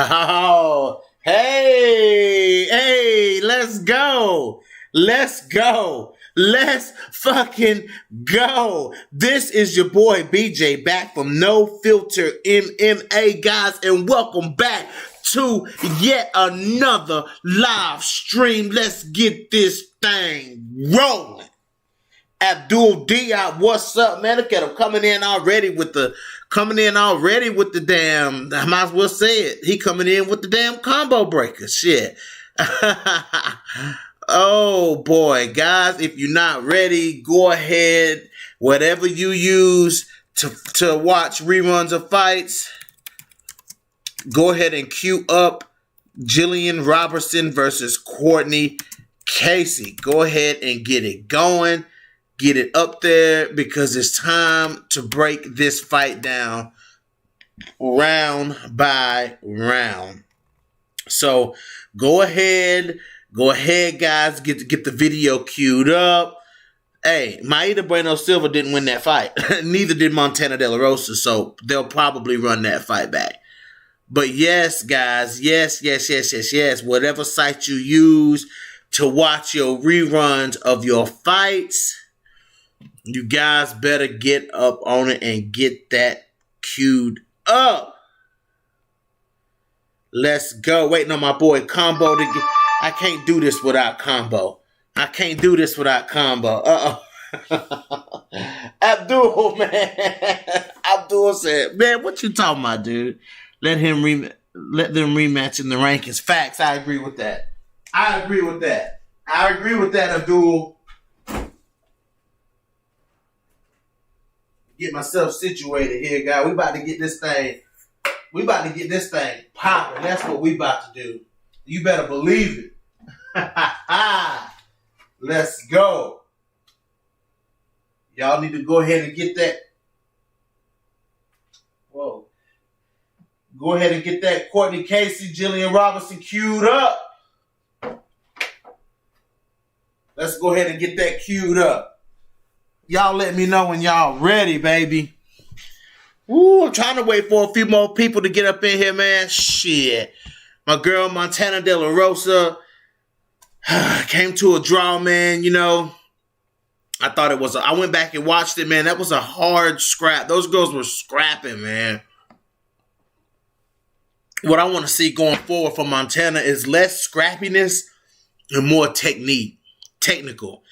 Oh, hey, let's go. Let's go. Let's fucking go. This is your boy BJ back from No Filter MMA, guys, and welcome back to yet another live stream. Let's get this thing rolling. Abdul Diop, what's up, man? Look at him coming in already with the damn, I might as well say it. He coming in with the damn combo breaker. Shit. Oh boy, guys, if you're not ready, go ahead. Whatever you use to watch reruns of fights, go ahead and queue up Gillian Robertson versus Courtney Casey. Go ahead and get it going. Get it up there because it's time to break this fight down round by round. So go ahead, guys. Get the video queued up. Hey, Maida Bueno Silva didn't win that fight. Neither did Montana De La Rosa, so they'll probably run that fight back. But yes, guys, yes. Whatever site you use to watch your reruns of your fights, you guys better get up on it and get that queued up. Let's go. Waiting on my boy Combo to get. I can't do this without Combo. Abdul, man. Abdul said, man, what you talking about, dude? Let them rematch in the rankings. Facts. I agree with that, Abdul. Get myself situated here, guys. We about to get this thing popping. That's what we about to do. You better believe it. Let's go. Y'all need to go ahead and get that. Whoa. Go ahead and get that Courtney Casey, Gillian Robertson queued up. Let's go ahead and get that queued up. Y'all let me know when y'all ready, baby. Ooh, I'm trying to wait for a few more people to get up in here, man. Shit. My girl, Montana De La Rosa, came to a draw, man. You know, I thought it was I went back and watched it, man. That was a hard scrap. Those girls were scrapping, man. What I want to see going forward for Montana is less scrappiness and more technical.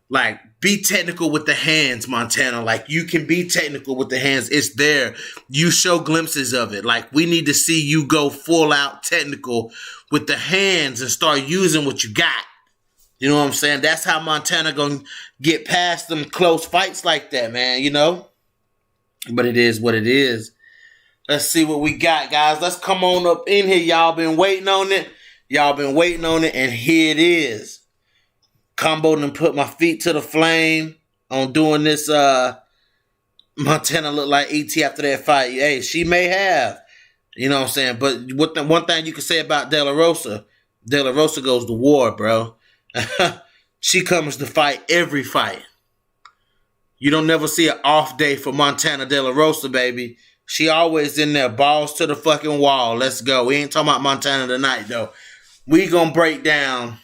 Like, be technical with the hands, Montana. Like, you can be technical with the hands. It's there. You show glimpses of it. Like, we need to see you go full out technical with the hands and start using what you got. You know what I'm saying? That's how Montana gonna get past them close fights like that, man, you know? But it is what it is. Let's see what we got, guys. Let's come on up in here. Y'all been waiting on it, and here it is. Combo and put my feet to the flame on doing this. Montana looked like ET after that fight. Hey, she may have. You know what I'm saying? But one thing you can say about De La Rosa goes to war, bro. She comes to fight every fight. You don't never see an off day for Montana De La Rosa, baby. She always in there, balls to the fucking wall. Let's go. We ain't talking about Montana tonight, though. We gonna break down.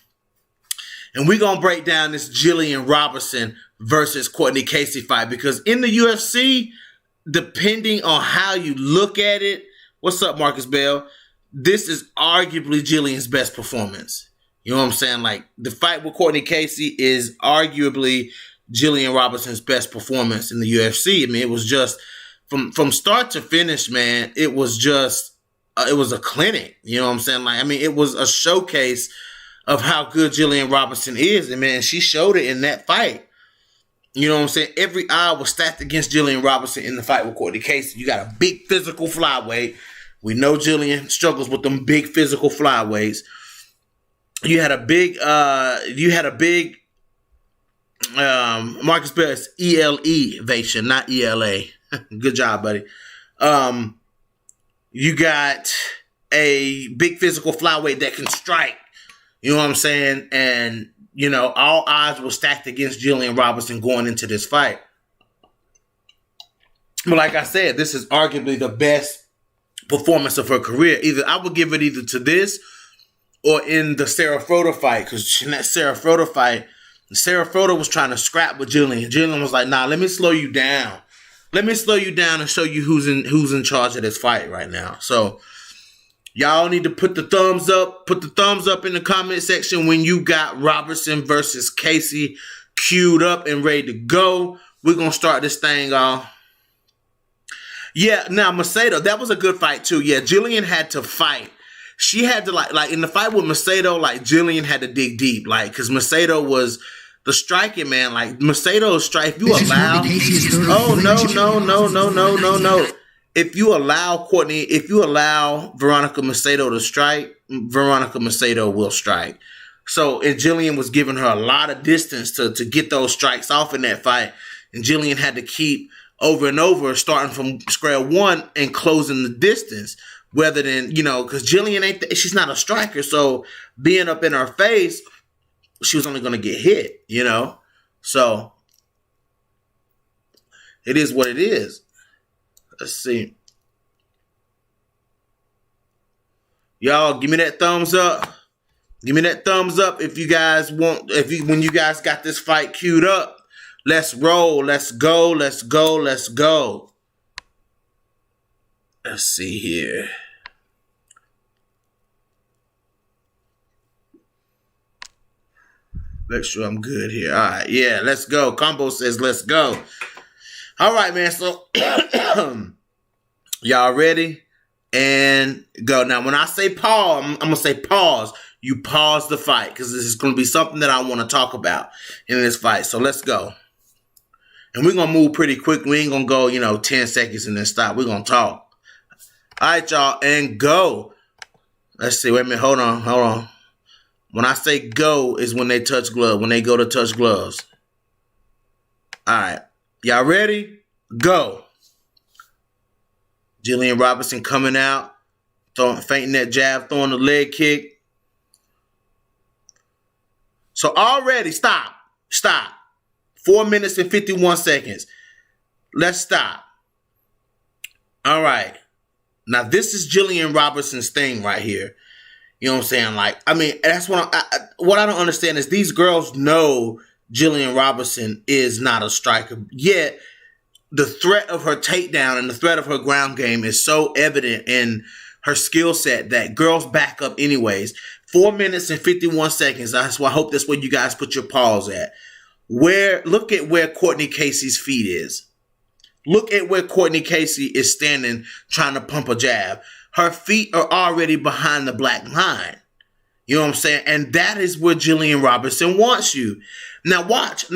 And we're going to break down this Gillian Robertson versus Courtney Casey fight. Because in the UFC, depending on how you look at it, what's up, Marcus Bell? This is arguably Gillian's best performance. You know what I'm saying? Like, the fight with Courtney Casey is arguably Gillian Robertson's best performance in the UFC. I mean, it was just, from start to finish, man, it was just, it was a clinic. You know what I'm saying? Like, I mean, it was a showcase of how good Gillian Robertson is. And, man, she showed it in that fight. You know what I'm saying? Every eye was stacked against Gillian Robertson in the fight with Courtney Casey. You got a big physical flyweight. We know Gillian struggles with them big physical flyweights. You had a big Marcus Bell's elevation, not ELA. Good job, buddy. You got a big physical flyweight that can strike. You know what I'm saying? And, you know, all odds were stacked against Gillian Robertson going into this fight. But like I said, this is arguably the best performance of her career. Either I would give it either to this or in the Sarah Froda fight, because in that Sarah Froda fight, Sarah Froda was trying to scrap with Gillian. Gillian was like, "Nah, let me slow you down. Let me slow you down and show you who's in charge of this fight right now." So y'all need to put the thumbs up. Put the thumbs up in the comment section when you got Robertson versus Casey queued up and ready to go. We're gonna start this thing off. Yeah, now Macedo, that was a good fight too. Yeah, Gillian had to fight. She had to like in the fight with Macedo, like Gillian had to dig deep, like because Macedo was the striking man. Like Macedo's strike, if you allow, oh no. If you allow Courtney, if you allow Veronica Macedo to strike, Veronica Macedo will strike. So, and Gillian was giving her a lot of distance to get those strikes off in that fight, and Gillian had to keep over and over, starting from square one and closing the distance, rather than, you know, because Gillian she's not a striker, so being up in her face, she was only going to get hit, you know? So, it is what it is. Let's see. Y'all, give me that thumbs up. Give me that thumbs up if you guys want, when you guys got this fight queued up. Let's roll. Let's go. Let's go. Let's go. Let's see here. Make sure I'm good here. All right. Yeah, let's go. Combo says let's go. All right, man. So, y'all ready? And go. Now, when I say pause, I'm going to say pause. You pause the fight because this is going to be something that I want to talk about in this fight. So, let's go. And we're going to move pretty quick. We ain't going to go, 10 seconds and then stop. We're going to talk. All right, y'all. And go. Let's see. Wait a minute. Hold on. When I say go is when they touch gloves. When they go to touch gloves. All right. Y'all ready? Go. Gillian Robertson coming out. Feinting that jab. Throwing the leg kick. So already, stop. 4 minutes and 51 seconds. Let's stop. All right. Now, this is Gillian Robertson's thing right here. You know what I'm saying? Like, I mean, that's what I don't understand is these girls know Gillian Robertson is not a striker. Yet, the threat of her takedown and the threat of her ground game is so evident in her skill set that girls back up anyways. 4 minutes and 51 seconds. That's why I hope that's where you guys put your pause at. Look at where Courtney Casey's feet is. Look at where Courtney Casey is standing trying to pump a jab. Her feet are already behind the black line. You know what I'm saying? And that is where Gillian Robertson wants you. Now watch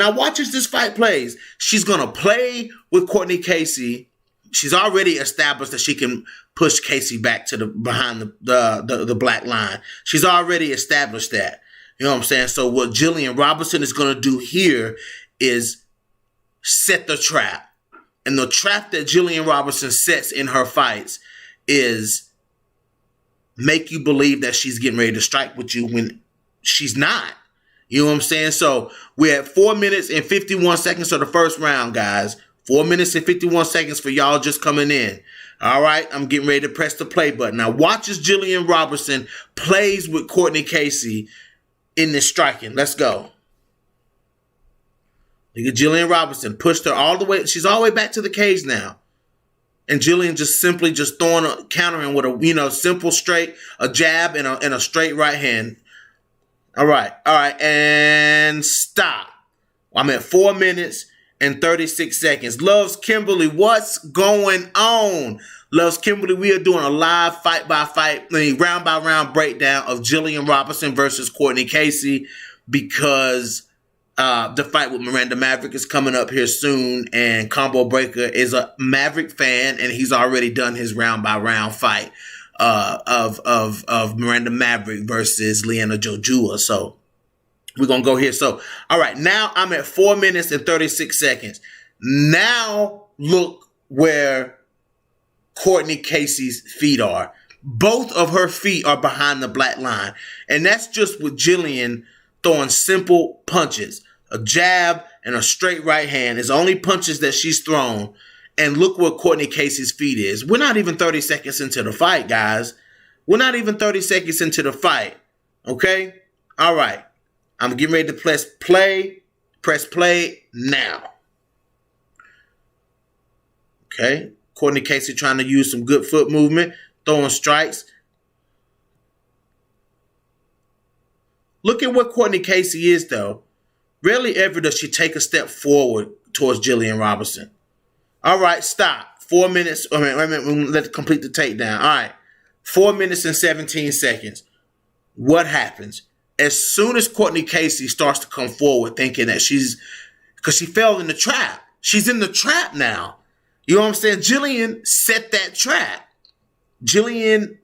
as this fight plays. She's going to play with Courtney Casey. She's already established that she can push Casey back to behind the black line. She's already established that. You know what I'm saying? So what Gillian Robertson is going to do here is set the trap. And the trap that Gillian Robertson sets in her fights is make you believe that she's getting ready to strike with you when she's not. You know what I'm saying? So we're at 4 minutes and 51 seconds of the first round, guys. 4 minutes and 51 seconds for y'all just coming in. All right, I'm getting ready to press the play button. Now watch as Gillian Robertson plays with Courtney Casey in this striking. Let's go. Look at Gillian Robertson. Pushed her all the way. She's all the way back to the cage now. And Gillian just simply countering with a, simple straight, a jab and a straight right hand. All right. And stop. I'm at 4 minutes and 36 seconds. Loves Kimberly, what's going on? Loves Kimberly, we are doing a live fight-by-fight, round-by-round breakdown of Gillian Robertson versus Courtney Casey because the fight with Miranda Maverick is coming up here soon, and Combo Breaker is a Maverick fan, and he's already done his round-by-round fight of Miranda Maverick versus Liana Jojua. So we're going to go here. So, all right, now I'm at 4 minutes and 36 seconds. Now look where Courtney Casey's feet are. Both of her feet are behind the black line. And that's just with Gillian throwing simple punches. A jab and a straight right hand is only punches that she's thrown. And look where Courtney Casey's feet is. We're not even 30 seconds into the fight, guys. We're not even 30 seconds into the fight. Okay? All right. I'm getting ready to press play. Press play now. Okay? Courtney Casey trying to use some good foot movement, throwing strikes. Look at what Courtney Casey is, though. Rarely ever does she take a step forward towards Gillian Robertson. All right, stop. 4 minutes. Wait a minute. Let's complete the takedown. All right. 4 minutes and 17 seconds. What happens? As soon as Courtney Casey starts to come forward thinking that because she fell in the trap. She's in the trap now. You know what I'm saying? Gillian set that trap. Gillian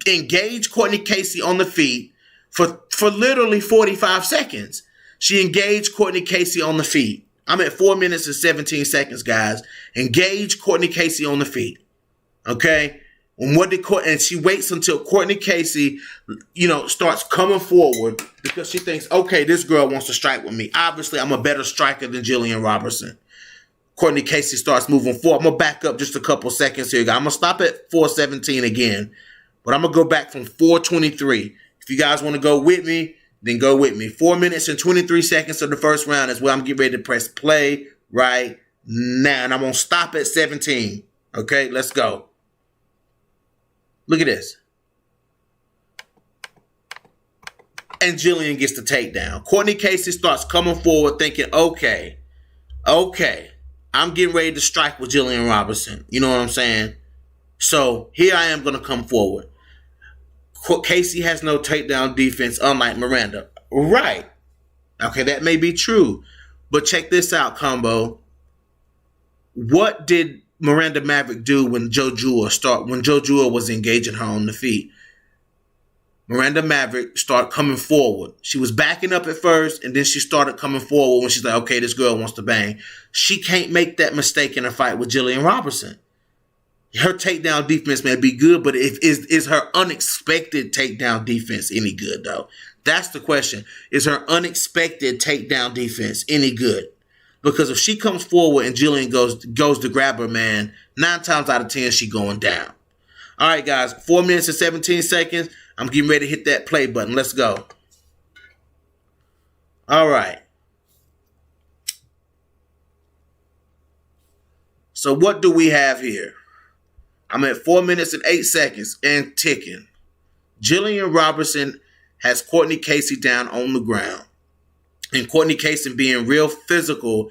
engaged Courtney Casey on the feet for literally 45 seconds. She engaged Courtney Casey on the feet. I'm at 4 minutes and 17 seconds, guys. Engage Courtney Casey on the feet. Okay? And she waits until Courtney Casey, starts coming forward because she thinks, okay, this girl wants to strike with me. Obviously, I'm a better striker than Gillian Robertson. Courtney Casey starts moving forward. I'm going to back up just a couple seconds here, guys. I'm going to stop at 4:17 again, but I'm going to go back from 4:23. If you guys want to go with me, then go with me. 4 minutes and 23 seconds of the first round is where I'm getting ready to press play right now. And I'm going to stop at 17. Okay, let's go. Look at this. And Gillian gets the takedown. Courtney Casey starts coming forward thinking, okay, I'm getting ready to strike with Gillian Robertson. You know what I'm saying? So here I am going to come forward. Casey has no takedown defense, unlike Miranda. Right. Okay, that may be true. But check this out, combo. What did Miranda Maverick do when Joe Jewell was engaging her on the feet? Miranda Maverick started coming forward. She was backing up at first, and then she started coming forward when she's like, okay, this girl wants to bang. She can't make that mistake in a fight with Gillian Robertson. Her takedown defense may be good, but is her unexpected takedown defense any good, though? That's the question. Is her unexpected takedown defense any good? Because if she comes forward and Gillian goes to grab her, man, 9 times out of 10, she going down. All right, guys, 4 minutes and 17 seconds. I'm getting ready to hit that play button. Let's go. All right. So what do we have here? I'm at 4 minutes and 8 seconds and ticking. Gillian Robertson has Courtney Casey down on the ground. And Courtney Casey, being real physical,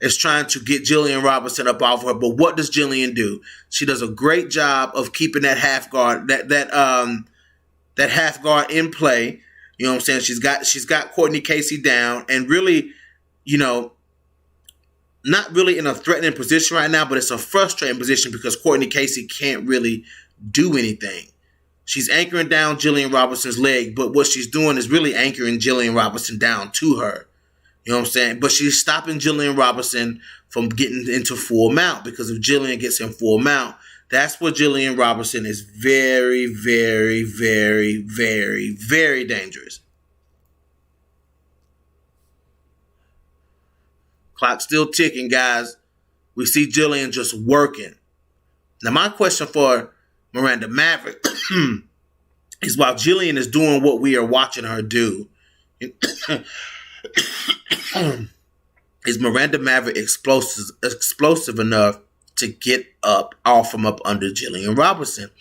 is trying to get Gillian Robertson up off her. But what does Gillian do? She does a great job of keeping that half guard, that half guard in play. You know what I'm saying? She's got Courtney Casey down, and really, not really in a threatening position right now, but it's a frustrating position because Courtney Casey can't really do anything. She's anchoring down Gillian Robertson's leg, but what she's doing is really anchoring Gillian Robertson down to her. You know what I'm saying? But she's stopping Gillian Robertson from getting into full mount, because if Gillian gets in full mount, that's where Gillian Robertson is very, very, very, very, very dangerous. Clock's still ticking, guys. We see Gillian just working. Now, my question for Miranda Maverick is, while Gillian is doing what we are watching her do, is Miranda Maverick explosive enough to get up off from up under Gillian Robertson?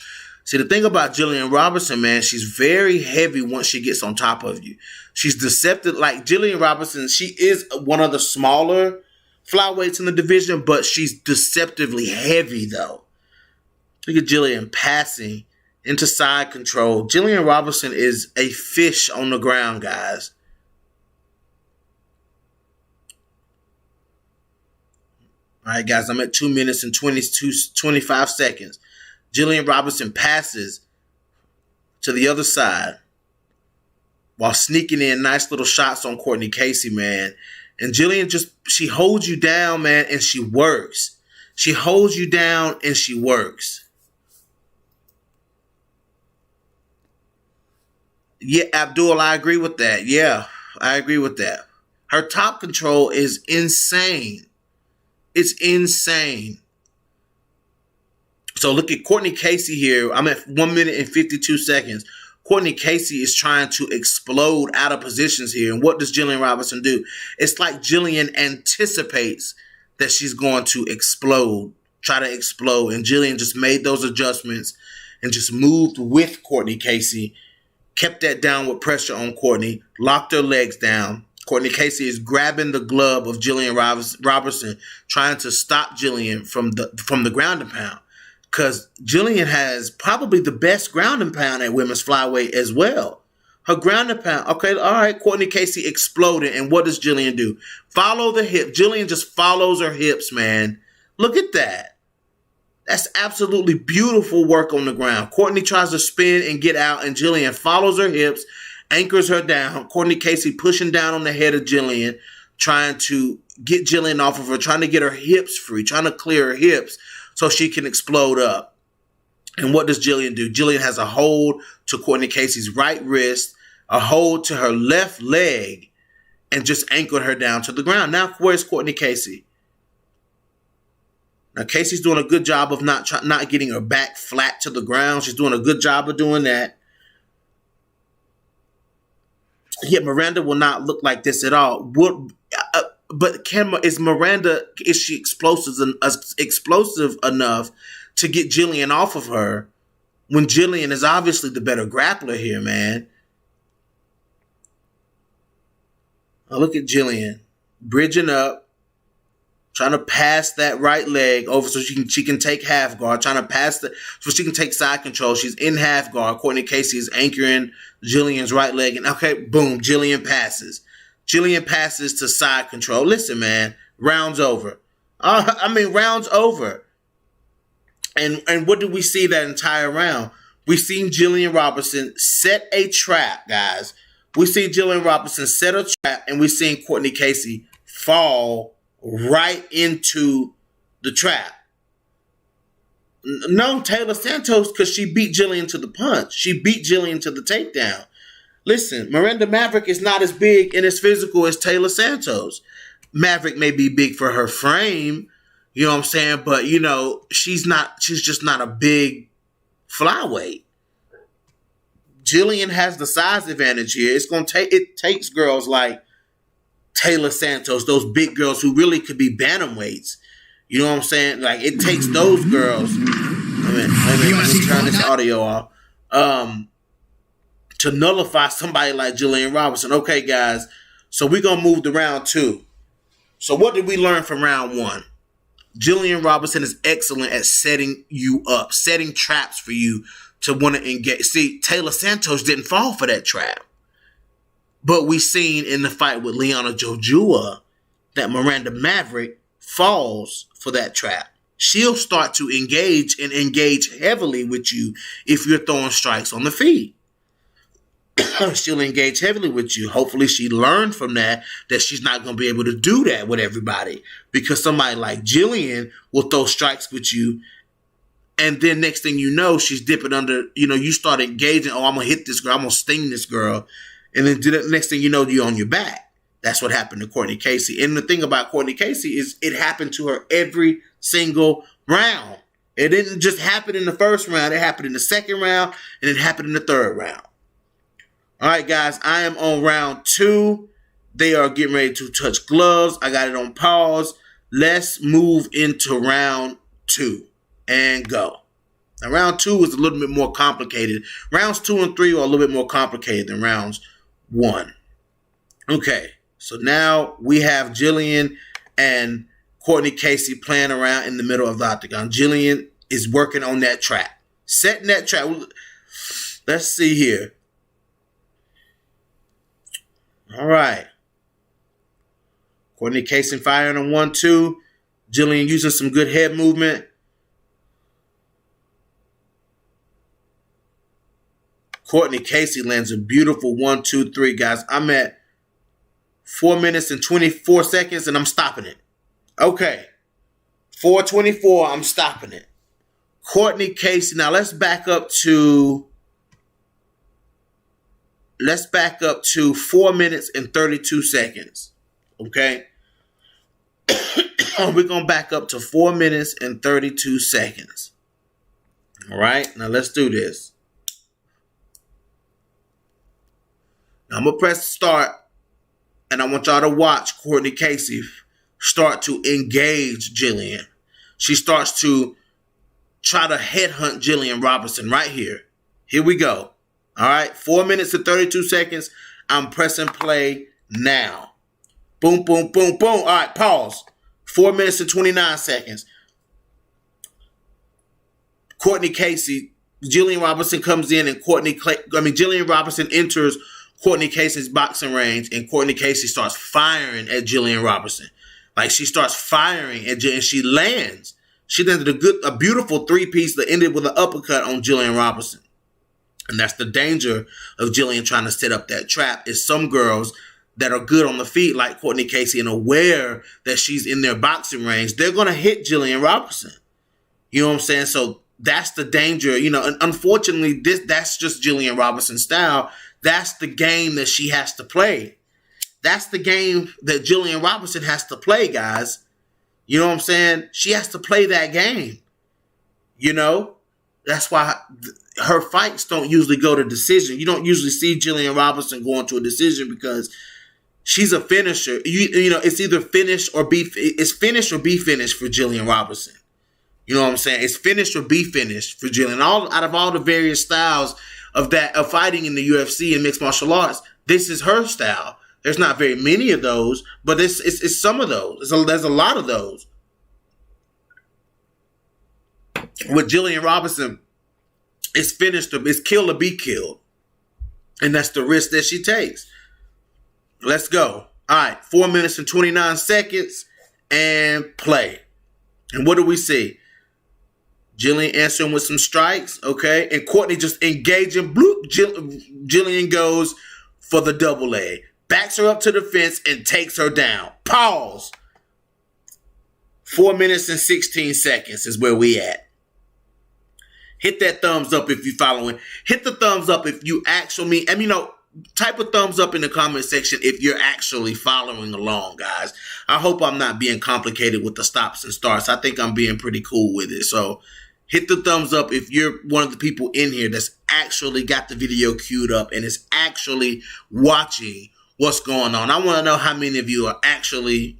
See, the thing about Gillian Robertson, man, she's very heavy once she gets on top of you. She's deceptive. Like Gillian Robertson, she is one of the smaller flyweights in the division, but she's deceptively heavy, though. Look at Gillian passing into side control. Gillian Robertson is a fish on the ground, guys. All right, guys, I'm at 2 minutes and 25 seconds. Gillian Robertson passes to the other side while sneaking in nice little shots on Courtney Casey, man. And Gillian she holds you down, man, and she works. She holds you down and she works. Yeah, Abdul, I agree with that. Yeah, I agree with that. Her top control is insane. It's insane. So look at Courtney Casey here. I'm at 1 minute and 52 seconds. Courtney Casey is trying to explode out of positions here. And what does Gillian Robertson do? It's like Gillian anticipates that she's going to explode, try to explode. And Gillian just made those adjustments and just moved with Courtney Casey, kept that downward pressure on Courtney, locked her legs down. Courtney Casey is grabbing the glove of Gillian Robertson, trying to stop Gillian from the ground and pound. Because Gillian has probably the best ground and pound at women's flyweight as well. Her ground and pound. Okay, all right, Courtney Casey exploded. And what does Gillian do? Follow the hip. Gillian just follows her hips, man. Look at that. That's absolutely beautiful work on the ground. Courtney tries to spin and get out, and Gillian follows her hips, anchors her down. Courtney Casey pushing down on the head of Gillian, trying to get Gillian off of her, trying to get her hips free, trying to clear her hips so she can explode up. And what does Gillian do? Gillian has a hold to Courtney Casey's right wrist, a hold to her left leg, and just anchored her down to the ground. Now, where's Courtney Casey? Now, Casey's doing a good job of not getting her back flat to the ground. She's doing a good job of doing that. Yet Miranda will not look like this at all. But is she explosive enough to get Gillian off of her when Gillian is obviously the better grappler here, man? Now look at Gillian bridging up, trying to pass that right leg over so she can take half guard, trying to pass so she can take side control. She's in half guard. Courtney Casey is anchoring Gillian's right leg, and okay, boom, Gillian passes. Gillian passes to side control. Listen, man, round's over. Round's over. And what did we see that entire round? We seen Gillian Robertson set a trap, guys. We seen Gillian Robertson set a trap, and we seen Courtney Casey fall right into the trap. No, Taylor Santos, because she beat Gillian to the punch. She beat Gillian to the takedown. Listen, Miranda Maverick is not as big and as physical as Taylor Santos. Maverick may be big for her frame, you know what I'm saying? But, she's just not a big flyweight. Gillian has the size advantage here. It takes girls like Taylor Santos, those big girls who really could be bantamweights. You know what I'm saying? Like, it takes those girls. Let me turn this audio off. To nullify somebody like Gillian Robertson. Okay, guys. So we're going to move to round 2. So what did we learn from round 1? Gillian Robertson is excellent at setting you up, setting traps for you to want to engage. See, Taylor Santos didn't fall for that trap. But we seen in the fight with Liana Jojua that Miranda Maverick falls for that trap. She'll start to engage heavily with you if you're throwing strikes on the feet. She'll engage heavily with you. Hopefully she learned from that she's not going to be able to do that with everybody, because somebody like Gillian will throw strikes with you, and then next thing you know, she's dipping under, you start engaging. Oh, I'm going to hit this girl. I'm going to sting this girl. And then the next thing you know, you're on your back. That's what happened to Courtney Casey. And the thing about Courtney Casey is it happened to her every single round. It didn't just happen in the first round. It happened in the second round, and it happened in the third round. All right, guys, I am on round 2. They are getting ready to touch gloves. I got it on pause. Let's move into round 2 and go. Now, round 2 is a little bit more complicated. Rounds 2 and 3 are a little bit more complicated than rounds 1. Okay, so now we have Gillian and Courtney Casey playing around in the middle of the octagon. Gillian is working on that trap, setting that trap. Let's see here. All right. Courtney Casey firing on 1-2. Gillian using some good head movement. Courtney Casey lands a beautiful 1-2-3, guys. I'm at 4 minutes and 24 seconds, and I'm stopping it. Okay. 4:24, I'm stopping it. Courtney Casey. Now let's back up to 4 minutes and 32 seconds. Okay? We're going to back up to 4 minutes and 32 seconds. All right, now let's do this. Now I'm going to press start, and I want y'all to watch Courtney Casey start to engage Gillian. She starts to try to headhunt Gillian Robertson right here. Here we go. All right, 4 minutes and 32 seconds. I'm pressing play now. Boom, boom, boom, boom. All right, pause. 4 minutes and 29 seconds. Courtney Casey, Gillian Robertson comes in, and Gillian Robertson enters Courtney Casey's boxing range, and Courtney Casey starts firing at Gillian Robertson. Like, she starts firing at Gillian, and she lands. She landed a beautiful three-piece that ended with an uppercut on Gillian Robertson. And that's the danger of Gillian trying to set up that trap, is some girls that are good on the feet, like Courtney Casey, and aware that she's in their boxing range, they're going to hit Gillian Robertson. You know what I'm saying? So that's the danger. You know, and unfortunately, that's just Gillian Robertson's style. That's the game that she has to play. That's the game that Gillian Robertson has to play, guys. You know what I'm saying? She has to play that game. You know? That's why her fights don't usually go to decision. You don't usually see Gillian Robertson going to a decision because she's a finisher. You know, it's either finish or be finished for Gillian Robertson. You know what I'm saying? It's finished or be finished for Gillian. Out of all the various styles of fighting in the UFC and mixed martial arts, this is her style. There's not very many of those, but it's some of those. There's a lot of those. With Gillian Robertson, it's finished, it's kill or be killed. And that's the risk that she takes. Let's go. All right, 4 minutes and 29 seconds and play. And what do we see? Gillian answering with some strikes, okay? And Courtney just engaging. Bloop. Gillian goes for the double leg. Backs her up to the fence and takes her down. Pause. 4 minutes and 16 seconds is where we at. Hit that thumbs up if you're following. Hit the thumbs up if you actually, type a thumbs up in the comment section if you're actually following along, guys. I hope I'm not being complicated with the stops and starts. I think I'm being pretty cool with it. So hit the thumbs up if you're one of the people in here that's actually got the video queued up and is actually watching what's going on. I want to know how many of you are actually,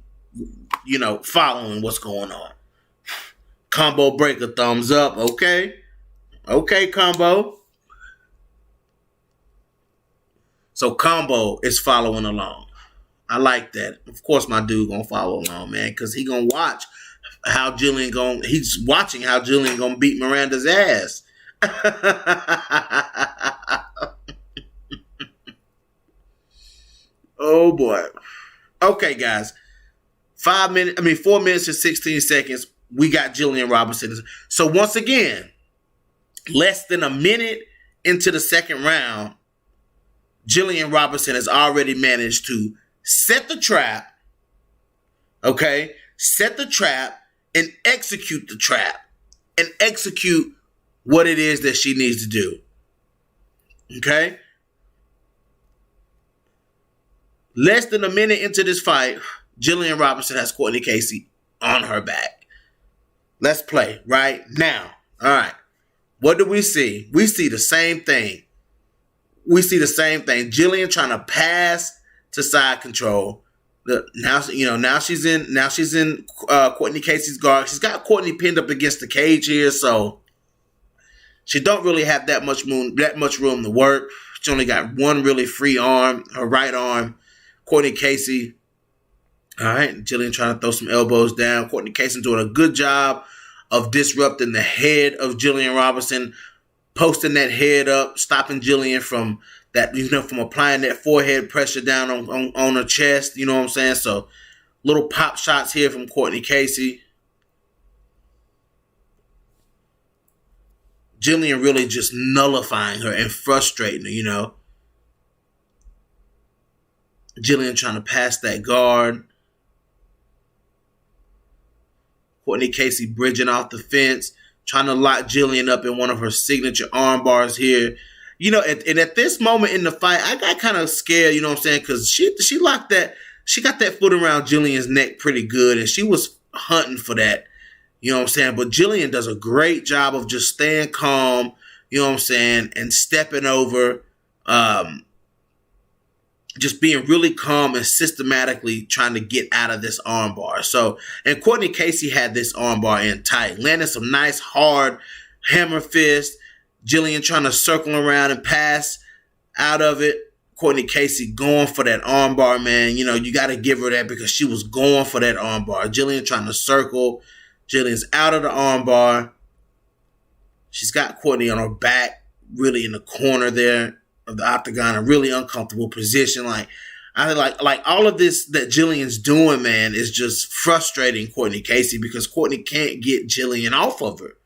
following what's going on. Combo breaker, thumbs up, okay? Okay, Combo. So Combo is following along. I like that. Of course, my dude gonna follow along, man, because he gonna watch how Gillian he's watching how Gillian gonna beat Miranda's ass. Oh boy. Okay, guys. 4 minutes and 16 seconds. We got Gillian Robertson. So once again, less than a minute into the second round, Gillian Robertson has already managed to set the trap, okay? Set the trap and execute the trap and execute what it is that she needs to do, okay? Less than a minute into this fight, Gillian Robertson has Courtney Casey on her back. Let's play right now. All right. What do we see? We see the same thing. Gillian trying to pass to side control. Now she's in Courtney Casey's guard. She's got Courtney pinned up against the cage here, so she don't really have that much room to work. She only got one really free arm, her right arm. Courtney Casey. All right, Gillian trying to throw some elbows down. Courtney Casey doing a good job of disrupting the head of Gillian Robertson, posting that head up, stopping Gillian from that, from applying that forehead pressure down on her chest. You know what I'm saying? So little pop shots here from Courtney Casey. Gillian really just nullifying her and frustrating her, Gillian trying to pass that guard. Courtney Casey bridging off the fence, trying to lock Gillian up in one of her signature arm bars here. And at this moment in the fight, I got kind of scared, because she locked that, she got that foot around Gillian's neck pretty good, and she was hunting for that, You know what I'm saying? But Gillian does a great job of just staying calm, you know what I'm saying, and stepping over, just being really calm and systematically trying to get out of this armbar. So, and Courtney Casey had this armbar in tight, landing some nice hard hammer fist. Gillian trying to circle around and pass out of it. Courtney Casey going for that armbar, man. You know, you got to give her that because she was going for that armbar. Gillian trying to circle. Gillian's out of the armbar. She's got Courtney on her back, really in the corner there of the octagon, a really uncomfortable position. Like all of this that Gillian's doing, man, is just frustrating Courtney Casey because Courtney can't get Gillian off of her.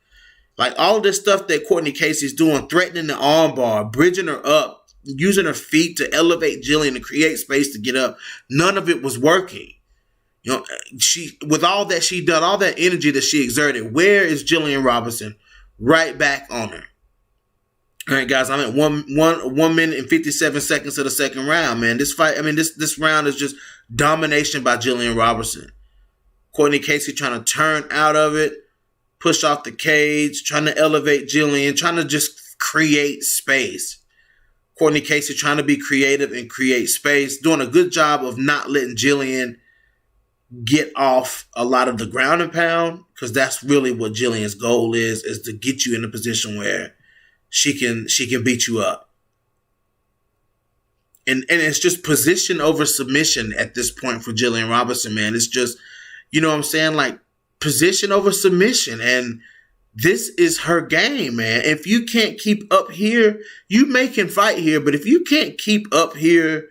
Like all of this stuff that Courtney Casey's doing, threatening the armbar, bridging her up, using her feet to elevate Gillian to create space to get up, none of it was working. You know, she, with all that she done, all that energy that she exerted, where is Gillian Robertson? Right back on her. All right, guys, I'm at 1 minute and 57 seconds of the second round, man. This fight, I mean, this round is just domination by Gillian Robertson. Courtney Casey trying to turn out of it, push off the cage, trying to elevate Gillian, trying to just create space. Courtney Casey trying to be creative and create space, doing a good job of not letting Gillian get off a lot of the ground and pound, because that's really what Gillian's goal is to get you in a position where she can beat you up. And it's just position over submission at this point for Gillian Robertson, man. It's just, you know what I'm saying? Like position over submission. And this is her game, man. If you can't keep up here, you may can fight here. But if you can't keep up here,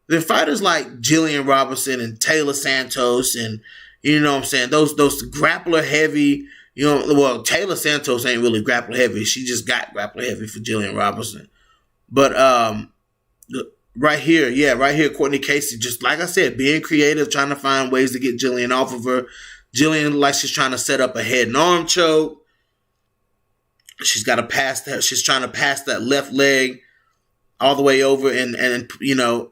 then fighters like Gillian Robertson and Taylor Santos and, you know what I'm saying, those grappler heavy, you know, well, Taylor Santos ain't really grappler heavy. She just got grappler heavy for Gillian Robertson. But right here, Courtney Casey, just like I said, being creative, trying to find ways to get Gillian off of her. Gillian, like she's trying to set up a head and arm choke. She's got to pass that. She's trying to pass that left leg all the way over and you know,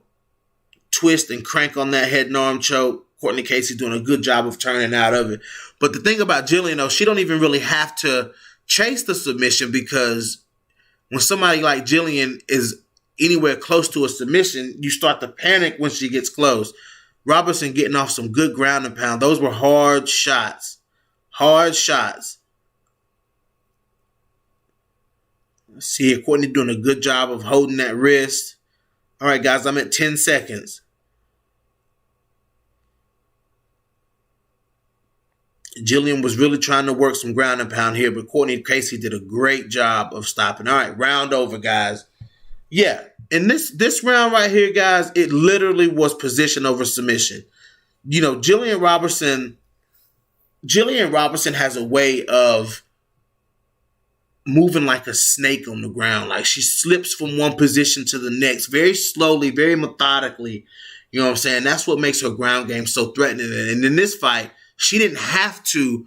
twist and crank on that head and arm choke. Courtney Casey doing a good job of turning out of it. But the thing about Gillian, though, she don't even really have to chase the submission, because when somebody like Gillian is anywhere close to a submission, you start to panic when she gets close. Robertson getting off some good ground and pound. Those were hard shots. Hard shots. Let's see here. Courtney doing a good job of holding that wrist. All right, guys, I'm at 10 seconds. Gillian was really trying to work some ground and pound here, but Courtney Casey did a great job of stopping. All right, round over, guys. Yeah, in this round right here, guys, it literally was position over submission. You know, Gillian Robertson has a way of moving like a snake on the ground. Like she slips from one position to the next very slowly, very methodically. You know what I'm saying? That's what makes her ground game so threatening. And in this fight, she didn't have to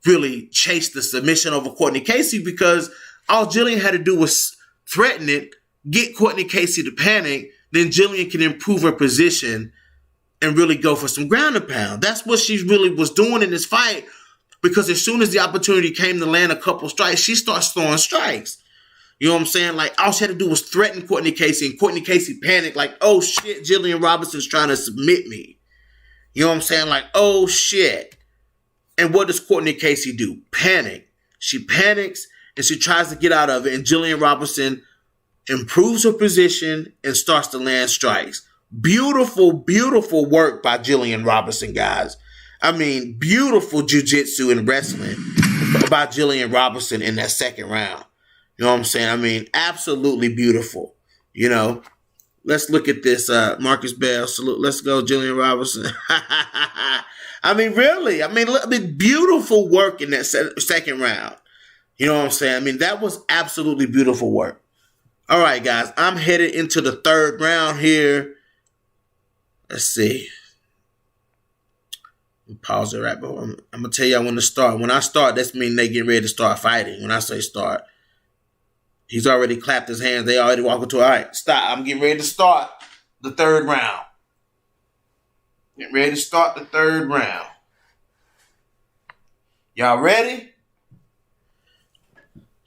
really chase the submission over Courtney Casey, because all Gillian had to do was threaten it, get Courtney Casey to panic, then Gillian can improve her position and really go for some ground and pound. That's what she really was doing in this fight, because as soon as the opportunity came to land a couple strikes, she starts throwing strikes. You know what I'm saying? Like all she had to do was threaten Courtney Casey, and Courtney Casey panicked like, oh shit, Gillian Robertson's trying to submit me. You know what I'm saying? Like, oh shit. And what does Courtney Casey do? Panic. She panics and she tries to get out of it, and Gillian Robertson improves her position and starts to land strikes. Beautiful, beautiful work by Gillian Robertson, guys. I mean, beautiful jiu-jitsu and wrestling by Gillian Robertson in that second round. You know what I'm saying? I mean, absolutely beautiful. You know, let's look at this. Marcus Bell, salute. Let's go, Gillian Robertson. I mean, really. I mean, beautiful work in that second round. You know what I'm saying? I mean, that was absolutely beautiful work. All right, guys. I'm headed into the third round here. Let's see. Pause it right, but I'm going to tell y'all when to start. When I start, that's mean they get ready to start fighting. When I say start. He's already clapped his hands. They already walk into it. All right, stop. I'm getting ready to start the third round. Getting ready to start the third round. Y'all ready?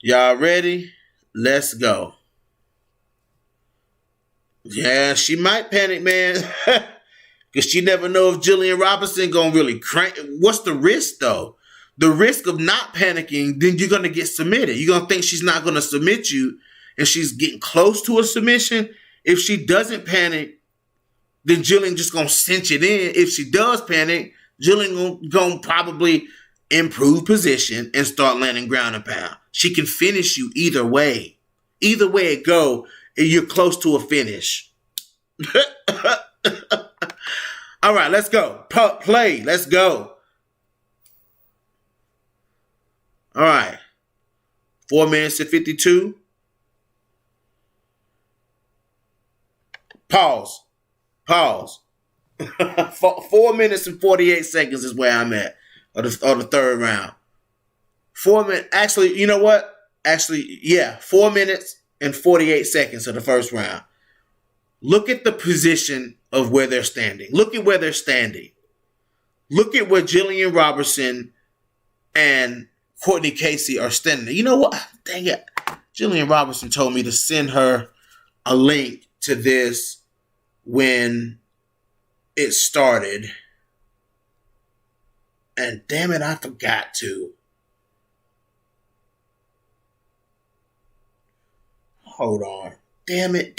Y'all ready? Let's go. Yeah, she might panic, man. Because she never know if Gillian Robertson gonna really crank. What's the risk, though? The risk of not panicking, then you're gonna get submitted. You're gonna think she's not gonna submit you, and she's getting close to a submission. If she doesn't panic, then Gillian just gonna cinch it in. If she does panic, Gillian gonna probably improve position and start landing ground and pound. She can finish you either way. Either way it go, you're close to a finish. All right, let's go. Play. Let's go. All right. 4 minutes and 52. Pause. 4 minutes and 48 seconds is where I'm at. Or the third round. 4 minutes. Actually, you know what? 4 minutes and 48 seconds of the first round. Look at the position of where they're standing. Look at where they're standing. Look at where Gillian Robertson and Courtney Casey are standing. You know what? Dang it. Gillian Robertson told me to send her a link to this when it started. And damn it, I forgot to. Hold on. Damn it.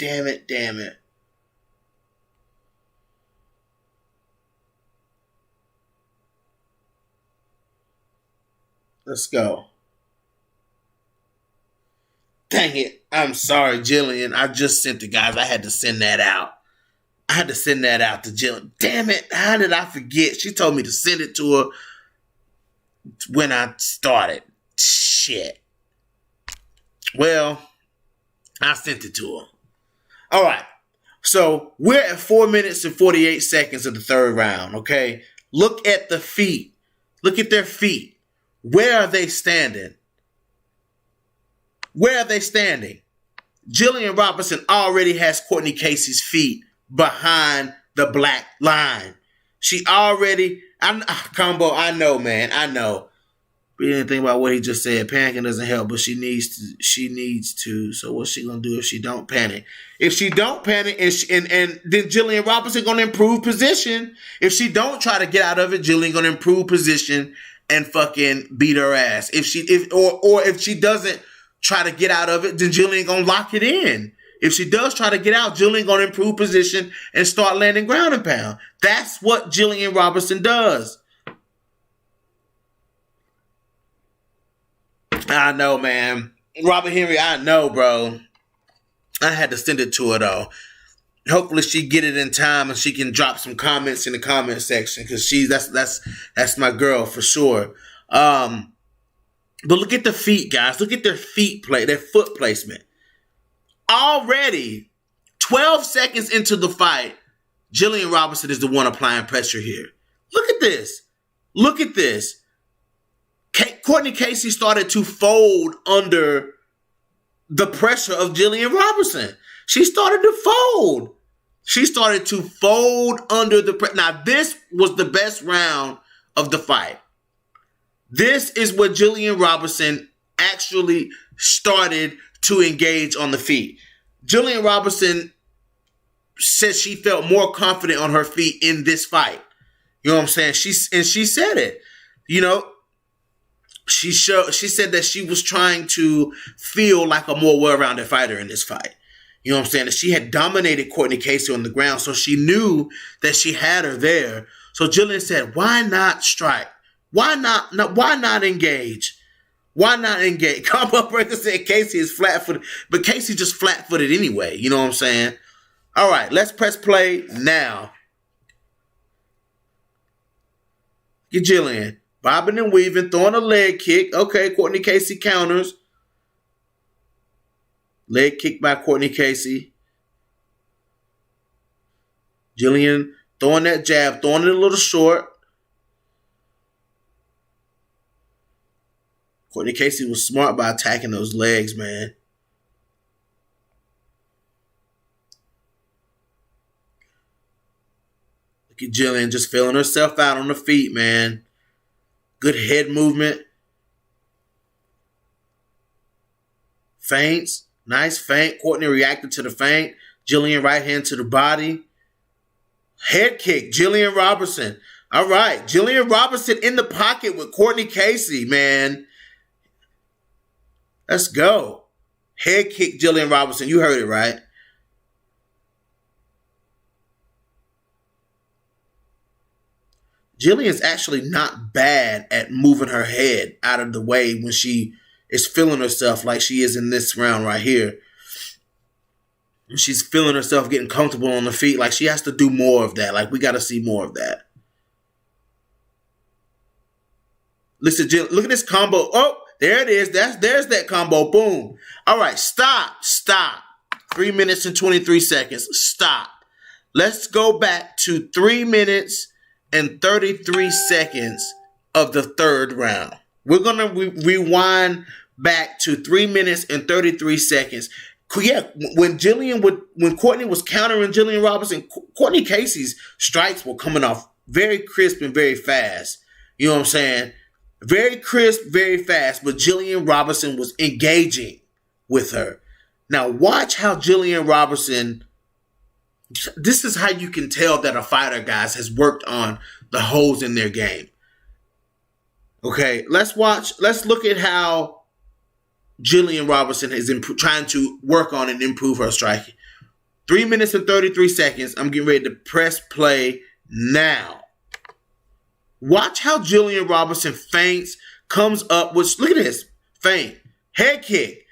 Let's go. Dang it. I'm sorry, Gillian. I just sent the guys. I had to send that out. I had to send that out to Gillian. Damn it. How did I forget? She told me to send it to her when I started. Shit. Well, I sent it to her. All right. So we're at 4 minutes and 48 seconds of the third round, okay? Look at the feet. Look at their feet. Where are they standing? Where are they standing? Gillian Robertson already has Courtney Casey's feet behind the black line. She already, Combo, I know, man, I know. But you didn't think about what he just said. Panicking doesn't help, but she needs to. So what's she gonna do if she don't panic? If she don't panic, and then Gillian Robertson gonna improve position. If she don't try to get out of it, Gillian gonna improve position and fucking beat her ass. If she doesn't try to get out of it, then Gillian gonna lock it in. If she does try to get out, Gillian gonna improve position and start landing ground and pound. That's what Gillian Robertson does. I know, man. Robert Henry, I know, bro. I had to send it to her, though. Hopefully she get it in time and she can drop some comments in the comment section because that's my girl for sure. But look at the feet, guys. Look at their their foot placement. Already 12 seconds into the fight, Gillian Robertson is the one applying pressure here. Look at this. Look at this. Courtney Casey started to fold under the pressure of Gillian Robertson. She started to fold. She started to fold under the pressure. Now, this was the best round of the fight. This is where Gillian Robertson actually started to engage on the feet. Gillian Robertson says she felt more confident on her feet in this fight. You know what I'm saying? She said it. You know, she said that she was trying to feel like a more well-rounded fighter in this fight. You know what I'm saying? That she had dominated Courtney Casey on the ground, so she knew that she had her there. So Gillian said, why not strike? Why not engage? Why not engage? Combo Breaker said Casey is flat-footed, but Casey just flat-footed anyway. You know what I'm saying? All right, let's press play now. Get Gillian. Bobbing and weaving, throwing a leg kick. Okay, Courtney Casey counters. Leg kick by Courtney Casey. Gillian throwing that jab, throwing it a little short. Courtney Casey was smart by attacking those legs, man. Look at Gillian just feeling herself out on the feet, man. Good head movement. Feints. Nice feint. Courtney reacted to the feint. Gillian right hand to the body. Head kick. Gillian Robertson. All right. Gillian Robertson in the pocket with Courtney Casey, man. Let's go. Head kick Gillian Robertson. You heard it, right? Gillian's actually not bad at moving her head out of the way when she is feeling herself like she is in this round right here. She's feeling herself getting comfortable on the feet. Like, she has to do more of that. Like, we got to see more of that. Listen, look at this combo. Oh, there it is. There's that combo. Boom. All right, stop. 3 minutes and 23 seconds. Stop. Let's go back to 3 minutes and 33 seconds of the third round. We're going to rewind back to 3 minutes and 33 seconds. Yeah, when Courtney was countering Gillian Robertson, Courtney Casey's strikes were coming off very crisp and very fast. You know what I'm saying? Very crisp, very fast, but Gillian Robertson was engaging with her. Now watch how Gillian Robertson, this is how you can tell that a fighter, guys, has worked on the holes in their game. Okay, let's look at how Gillian Robertson is trying to work on and improve her striking. 3 minutes and 33 seconds. I'm getting ready to press play now. Watch how Gillian Robertson feints, comes up with, look at this, feint, head kick,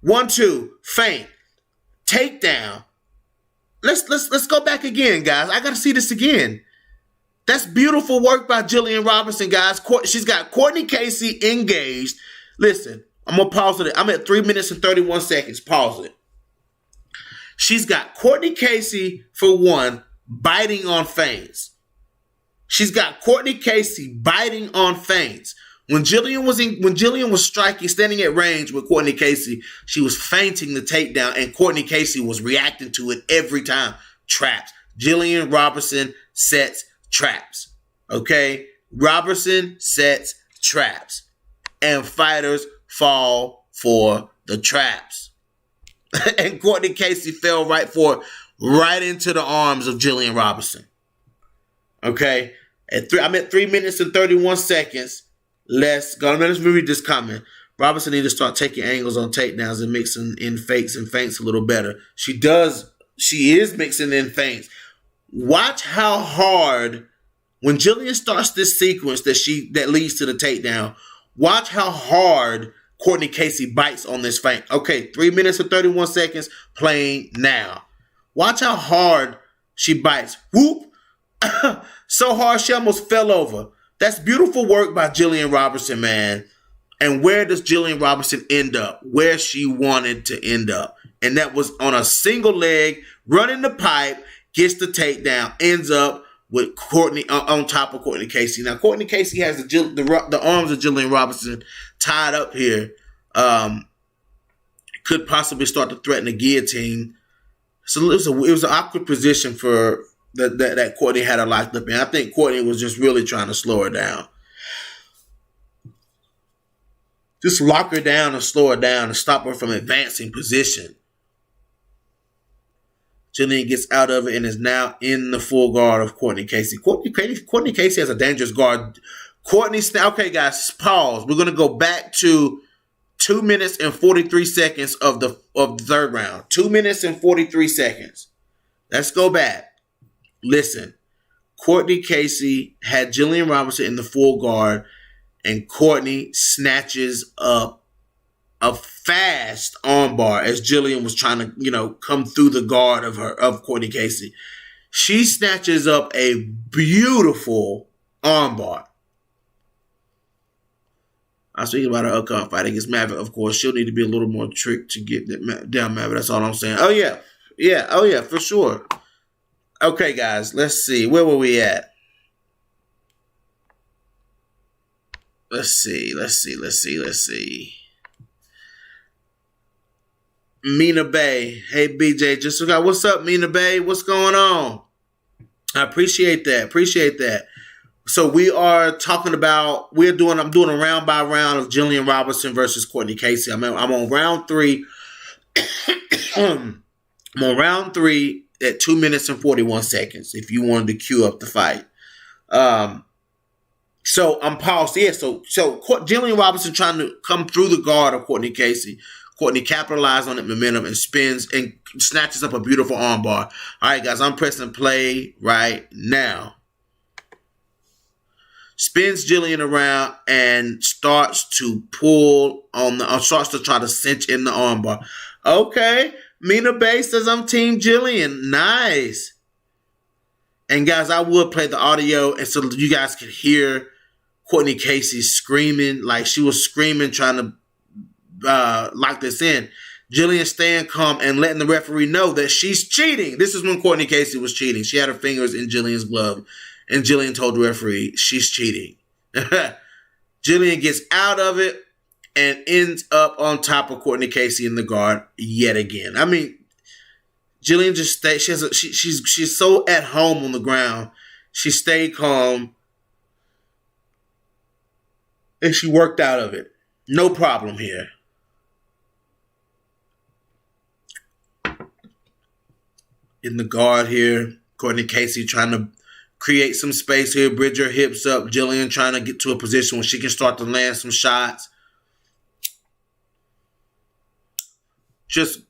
1-2, feint, takedown. Let's go back again, guys. I got to see this again. That's beautiful work by Gillian Robertson, guys. She's got Courtney Casey engaged. Listen, I'm going to pause it. I'm at 3 minutes and 31 seconds. Pause it. She's got Courtney Casey, for one, biting on feints. She's got Courtney Casey biting on feints. When Gillian was striking, standing at range with Courtney Casey, she was feinting the takedown, and Courtney Casey was reacting to it every time. Traps. Gillian Robertson sets traps. Okay? Robertson sets traps. And fighters fall for the traps. And Courtney Casey fell right into the arms of Gillian Robertson. Okay? I'm at 3 minutes and 31 seconds. Let's go. Let's read this comment. Robertson needs to start taking angles on takedowns and mixing in fakes and feints a little better. She is mixing in feints. Watch how hard, when Gillian starts this sequence that leads to the takedown, watch how hard Courtney Casey bites on this feint. Okay, 3 minutes and 31 seconds playing now. Watch how hard she bites. Whoop! So hard she almost fell over. That's beautiful work by Gillian Robertson, man. And where does Gillian Robertson end up? Where she wanted to end up. And that was on a single leg, running the pipe, gets the takedown, ends up with Courtney on top of Courtney Casey. Now, Courtney Casey has the arms of Gillian Robertson tied up here. Could possibly start to threaten a guillotine. So it was an awkward position for that Courtney had her locked up in. I think Courtney was just really trying to slow her down. Just lock her down and slow her down and stop her from advancing position. Gillian gets out of it and is now in the full guard of Courtney Casey. Courtney Casey has a dangerous guard. Okay, guys, pause. We're going to go back to 2 minutes and 43 seconds of the third round. 2 minutes and 43 seconds. Let's go back. Listen, Courtney Casey had Gillian Robertson in the full guard, and Courtney snatches up a fast armbar as Gillian was trying to, come through the guard of Courtney Casey. She snatches up a beautiful armbar. I was thinking about her upcoming fight against Maverick. Of course, she'll need to be a little more tricked to get down Maverick. That's all I'm saying. Oh yeah, for sure. Okay, guys, let's see. Where were we at? Let's see. Mina Bay. Hey, BJ. What's up, Mina Bay? What's going on? I appreciate that. So I'm doing a round by round of Gillian Robertson versus Courtney Casey. I'm on round 3. I'm on round 3 at 2 minutes and 41 seconds. If you wanted to queue up the fight. So I'm paused. Yeah. So Gillian Robertson trying to come through the guard of Courtney Casey. Courtney capitalized on that momentum and spins and snatches up a beautiful armbar. All right, guys, I'm pressing play right now. Spins Gillian around and starts to starts to try to cinch in the armbar. Okay. Mina Bay says I'm Team Gillian. Nice. And guys, I would play the audio and so you guys could hear Courtney Casey screaming, like she was screaming, trying to lock this in. Gillian staying calm and letting the referee know that she's cheating. This is when Courtney Casey was cheating. She had her fingers in Gillian's glove. And Gillian told the referee she's cheating. Gillian gets out of it and ends up on top of Courtney Casey in the guard yet again. I mean, Gillian just stayed. She's so at home on the ground. She stayed calm and she worked out of it. No problem here. In the guard here, Courtney Casey trying to create some space here, bridge her hips up. Gillian trying to get to a position where she can start to land some shots. Just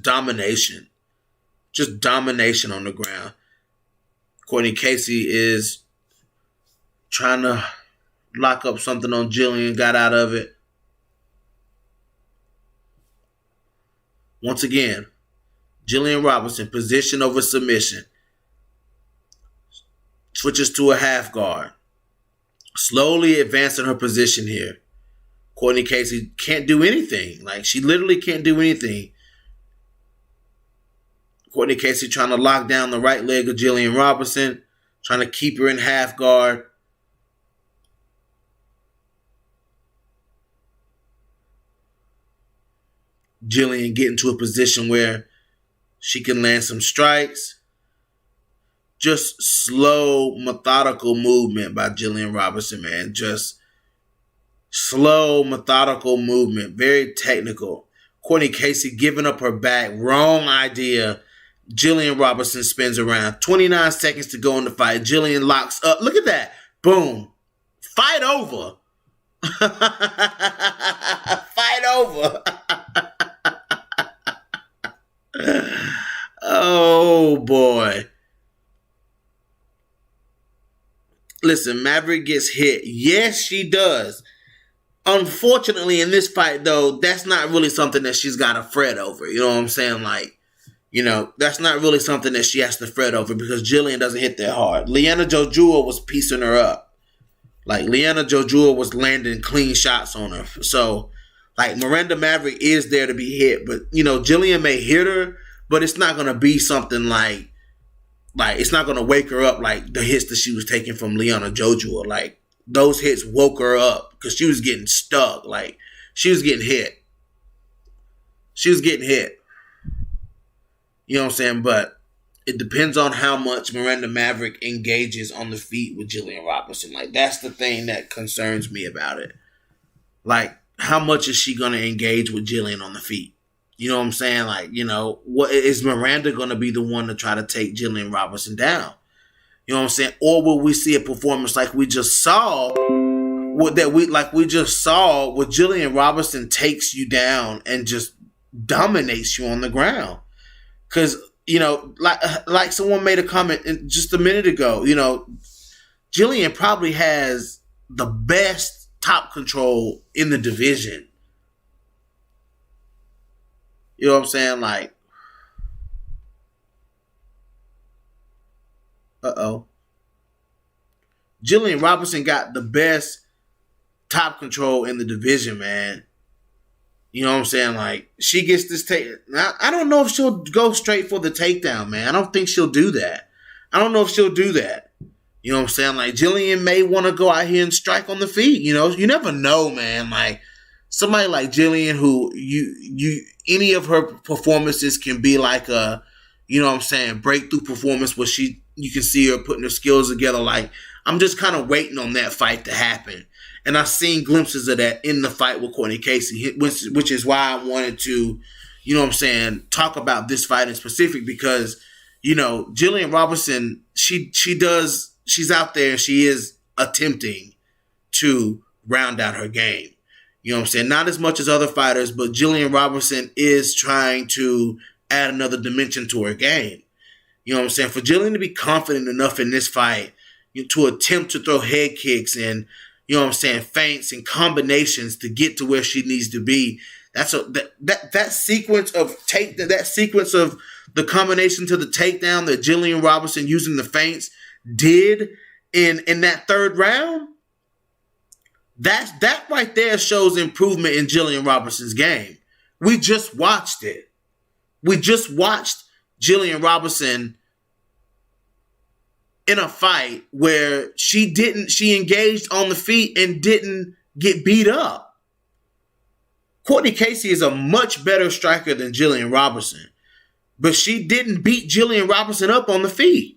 domination. Just domination on the ground. Courtney Casey is trying to lock up something on Gillian, got out of it. Once again, Gillian Robertson, position over submission. Switches to a half guard. Slowly advancing her position here. Courtney Casey can't do anything. Like, she literally can't do anything. Courtney Casey trying to lock down the right leg of Gillian Robertson. Trying to keep her in half guard. Gillian getting to a position where she can land some strikes. Just slow, methodical movement by Gillian Robertson, man. Just slow, methodical movement. Very technical. Courtney Casey giving up her back. Wrong idea. Gillian Robertson spins around. 29 seconds to go in the fight. Gillian locks up. Look at that. Boom. Fight over. Fight over. Oh, boy. Listen, Maverick gets hit. Yes, she does. Unfortunately, in this fight, though, that's not really something that she's got to fret over. You know what I'm saying? Like, that's not really something that she has to fret over because Gillian doesn't hit that hard. Liana Jojua was piecing her up. Like, Liana Jojua was landing clean shots on her. So, like, Miranda Maverick is there to be hit. But, Gillian may hit her, but it's not going to be something like it's not going to wake her up like the hits that she was taking from Liana Jojua. Like, those hits woke her up because she was getting stuck. Like, she was getting hit. She was getting hit. You know what I'm saying? But it depends on how much Miranda Maverick engages on the feet with Gillian Robertson. Like, that's the thing that concerns me about it. Like, how much is she going to engage with Gillian on the feet? You know what I'm saying? Like, what is Miranda going to be the one to try to take Gillian Robertson down? You know what I'm saying? Or will we see a performance like we just saw, where Gillian Robertson takes you down and just dominates you on the ground? Because, like someone made a comment just a minute ago, Gillian probably has the best top control in the division. You know what I'm saying? Like, Gillian Robertson got the best top control in the division, man. You know what I'm saying? Like, she gets this take. I don't know if she'll go straight for the takedown, man. I don't think she'll do that. I don't know if she'll do that. You know what I'm saying? Like, Gillian may want to go out here and strike on the feet. You never know, man. Like, somebody like Gillian, who any of her performances can be like a you know what I'm saying, breakthrough performance where you can see her putting her skills together. Like, I'm just kind of waiting on that fight to happen. And I've seen glimpses of that in the fight with Courtney Casey, which is why I wanted to, you know what I'm saying, talk about this fight in specific because, you know, Gillian Robertson, she's out there, she is attempting to round out her game. You know what I'm saying? Not as much as other fighters, but Gillian Robertson is trying to add another dimension to her game. You know what I'm saying? For Gillian to be confident enough in this fight to attempt to throw head kicks and, you know what I'm saying, feints and combinations to get to where she needs to be. That sequence of the combination to the takedown that Gillian Robertson using the feints did in that third round. That right there shows improvement in Gillian Robertson's game. We just watched it. We just watched Gillian Robertson in a fight where she engaged on the feet and didn't get beat up. Courtney Casey is a much better striker than Gillian Robertson, but she didn't beat Gillian Robertson up on the feet.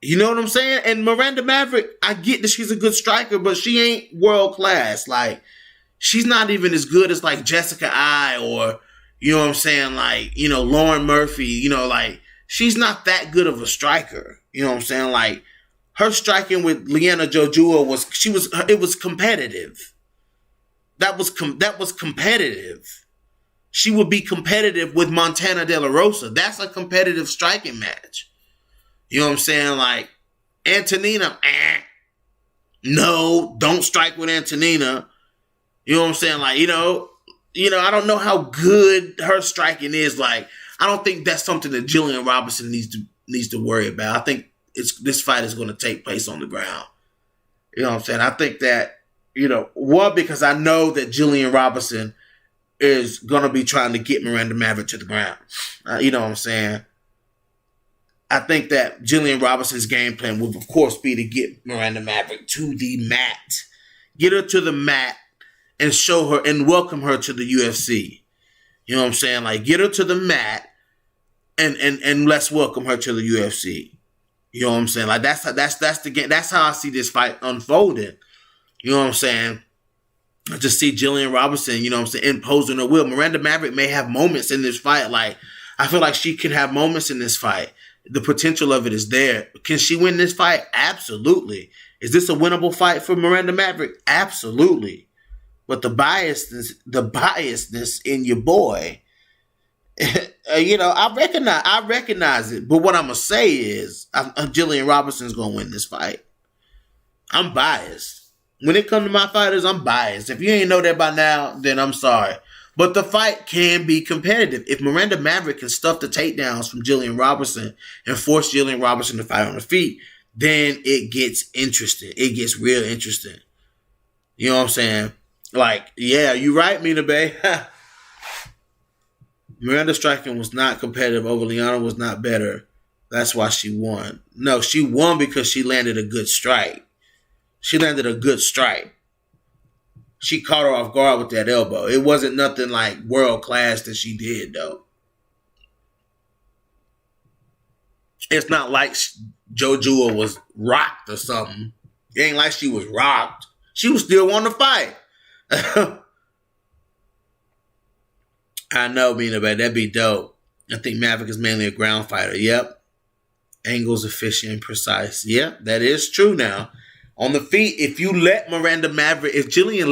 You know what I'm saying? And Miranda Maverick, I get that she's a good striker, but she ain't world class. Like, she's not even as good as like Jessica Ai or, you know what I'm saying, like, you know, Lauren Murphy, you know, like, she's not that good of a striker. You know what I'm saying? Like, her striking with Liana Jojua was competitive. That was competitive. She would be competitive with Montana De La Rosa. That's a competitive striking match. You know what I'm saying? Like, Antonina, no, don't strike with Antonina. You know what I'm saying? Like, you know, I don't know how good her striking is. Like, I don't think that's something that Gillian Robertson needs to worry about. I think this fight is going to take place on the ground. You know what I'm saying? I think that, you know, one, because I know that Gillian Robertson is going to be trying to get Miranda Maverick to the ground. You know what I'm saying? I think that Gillian Robertson's game plan will, of course, be to get Miranda Maverick to the mat. Get her to the mat and show her and welcome her to the UFC. You know what I'm saying? Like, get her to the mat and let's welcome her to the UFC. You know what I'm saying? Like, that's the game. That's how I see this fight unfolding. You know what I'm saying? I just see Gillian Robertson, you know what I'm saying, imposing her will. Miranda Maverick may have moments in this fight. Like, I feel like she can have moments in this fight. The potential of it is there. Can she win this fight? Absolutely. Is this a winnable fight for Miranda Maverick? Absolutely. But the biasness in your boy, you know, I recognize it. But what I'm gonna say is, Gillian Robertson's gonna win this fight. I'm biased. When it comes to my fighters, I'm biased. If you ain't know that by now, then I'm sorry. But the fight can be competitive. If Miranda Maverick can stuff the takedowns from Gillian Robertson and force Gillian Robertson to fight on her feet, then it gets interesting. It gets real interesting. You know what I'm saying? Like, yeah, you right, Mina Bay. Miranda striking was not competitive over Liana, was not better. That's why she won. No, she won because she landed a good strike. She landed a good strike. She caught her off guard with that elbow. It wasn't nothing like world class that she did, though. It's not like Jojua was rocked or something. It ain't like she was rocked. She was still wanting to fight. I know, Mina, but that'd be dope. I think Maverick is mainly a ground fighter. Yep. Angles efficient and precise. Yep, that is true now. On the feet, if Gillian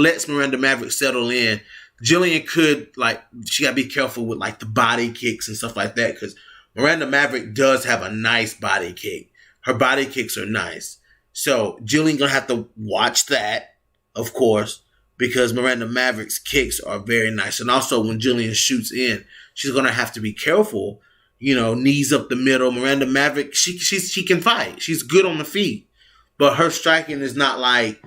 lets Miranda Maverick settle in, Gillian could, like, she got to be careful with, like, the body kicks and stuff like that, because Miranda Maverick does have a nice body kick. Her body kicks are nice. So Gillian going to have to watch that, of course, because Miranda Maverick's kicks are very nice. And also when Gillian shoots in, she's going to have to be careful, you know, knees up the middle. Miranda Maverick, she can fight. She's good on the feet. But her striking is not like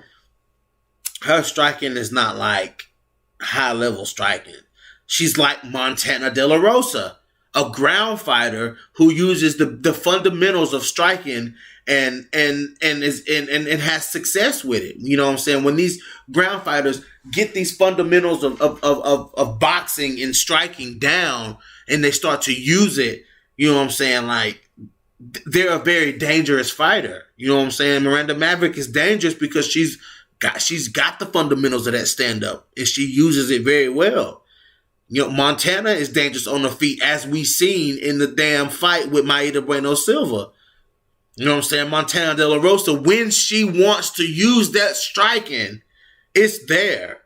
high level striking. She's like Montana De La Rosa, a ground fighter who uses the fundamentals of striking and has success with it. You know what I'm saying? When these ground fighters get these fundamentals of boxing and striking down and they start to use it, You know what I'm saying? Like, they're a very dangerous fighter. You know what I'm saying? Miranda Maverick is dangerous because she's got the fundamentals of that stand up, and she uses it very well. You know, Montana is dangerous on the feet, as we seen in the damn fight with Maida Bueno Silva. You know what I'm saying? Montana De La Rosa, when she wants to use that striking, it's there.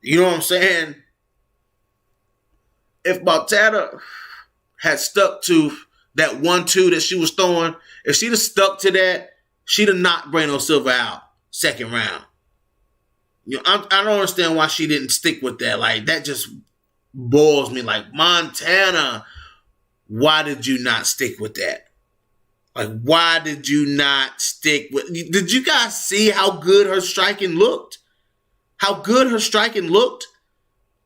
You know what I'm saying? If Montana had stuck to that 1-2 that she was throwing, if she'd have stuck to that, she'd have knocked Bueno Silva out second round. You know, I don't understand why she didn't stick with that. Like, that just boils me. Like, Montana, why did you not stick with that? Like, why did you not stick with... Did you guys see how good her striking looked? How good her striking looked?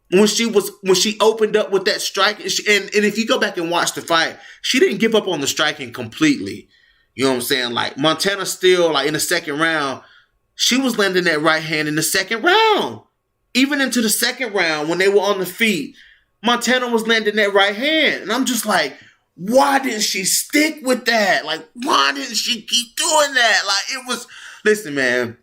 When she opened up with that strike, and if you go back and watch the fight, she didn't give up on the striking completely. You know what I'm saying? Like, Montana still, like, in the second round, she was landing that right hand in the second round. Even into the second round, when they were on the feet, Montana was landing that right hand. And I'm just like, why didn't she stick with that? Like, why didn't she keep doing that? Like, it was... Listen, man.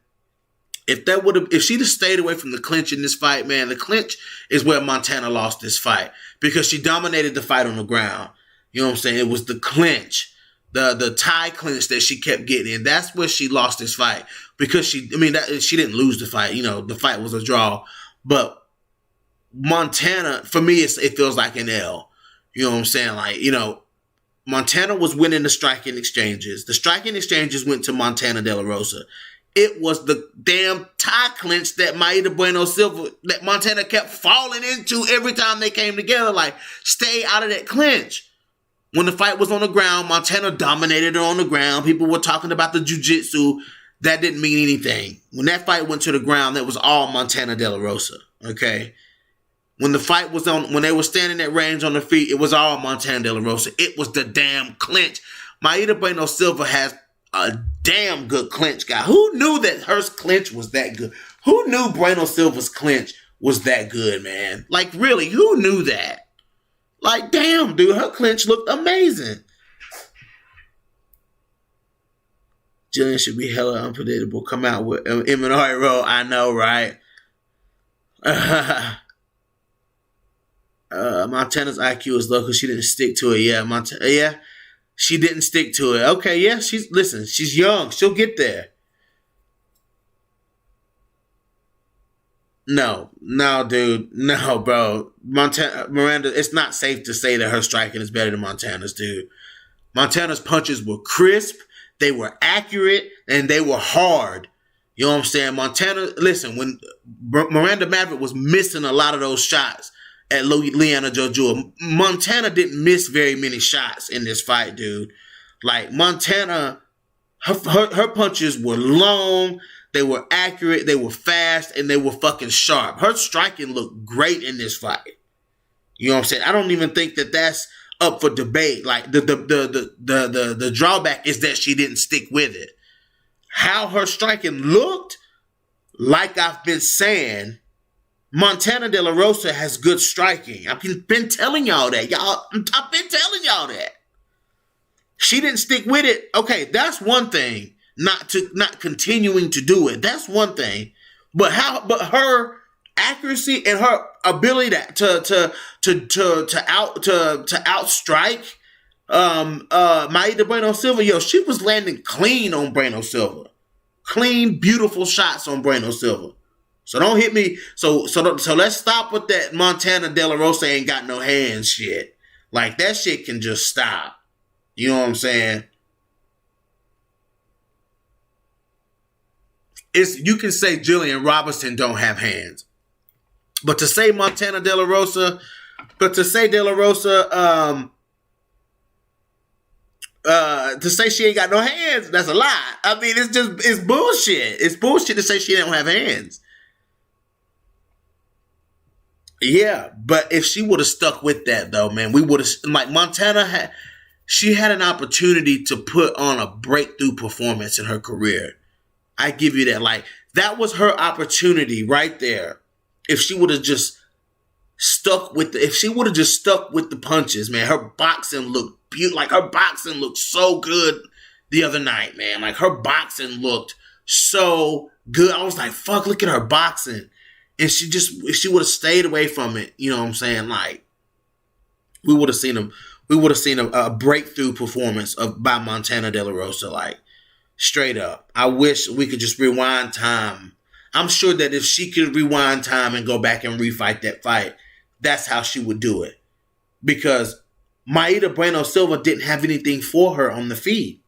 If she'd have stayed away from the clinch in this fight, man, the clinch is where Montana lost this fight, because she dominated the fight on the ground. You know what I'm saying? It was the clinch, the tie clinch that she kept getting in. That's where she lost this fight, because she didn't lose the fight. You know, the fight was a draw, but Montana, for me, it feels like an L. You know what I'm saying? Like, you know, Montana was winning the striking exchanges. The striking exchanges went to Montana De La Rosa. It was the damn tie clinch that Maida Bueno Silva, that Montana kept falling into every time they came together. Like, stay out of that clinch. When the fight was on the ground, Montana dominated it on the ground. People were talking about the jiu-jitsu. That didn't mean anything. When that fight went to the ground, that was all Montana De La Rosa. Okay? When the fight was on, when they were standing at range on the feet, it was all Montana De La Rosa. It was the damn clinch. Maida Bueno Silva has a damn good clinch guy. Who knew that her clinch was that good? Who knew Bueno Silva's clinch was that good, man? Like, really, who knew that? Like, damn, dude, her clinch looked amazing. Gillian should be hella unpredictable. Come out with M&R roll. I know, right? Montana's IQ is low because she didn't stick to it. Yeah, she didn't stick to it. Okay, yeah, she's young. She'll get there. No, dude. No, bro. Miranda, it's not safe to say that her striking is better than Montana's, dude. Montana's punches were crisp, they were accurate, and they were hard. You know what I'm saying? Montana, listen, when Miranda Maverick was missing a lot of those shots at Liana Jojua, Montana didn't miss very many shots in this fight, dude. Like, Montana, her punches were long, they were accurate, they were fast, and they were fucking sharp. Her striking looked great in this fight. You know what I'm saying? I don't even think that that's up for debate. Like, the drawback is that she didn't stick with it. How her striking looked, like I've been saying, Montana De La Rosa has good striking. I've been telling y'all that. I've been telling y'all that. She didn't stick with it. Okay, that's one thing. Not continuing to do it. That's one thing. But her accuracy and her ability to outstrike Maida Bueno Silva, yo, she was landing clean on Bueno Silva. Clean, beautiful shots on Bueno Silva. So don't hit me. So let's stop with that Montana De La Rosa ain't got no hands shit. Like, that shit can just stop. You know what I'm saying? You can say Gillian Robertson don't have hands. But to say Montana De La Rosa, to say she ain't got no hands, that's a lie. I mean, it's bullshit. It's bullshit to say she don't have hands. Yeah, but if she would have stuck with that, though, man, we would have, like, Montana she had an opportunity to put on a breakthrough performance in her career. I give you that. Like, that was her opportunity right there. If she would have just stuck with the punches, man, her boxing looked like her boxing looked so good the other night, man. Like her boxing looked so good. I was like, fuck, look at her boxing. And she would have stayed away from it. You know what I'm saying? Like, we would have seen a breakthrough performance by Montana De La Rosa. Like, straight up. I wish we could just rewind time. I'm sure that if she could rewind time and go back and refight that fight, that's how she would do it. Because Maida Bueno Silva didn't have anything for her on the feet.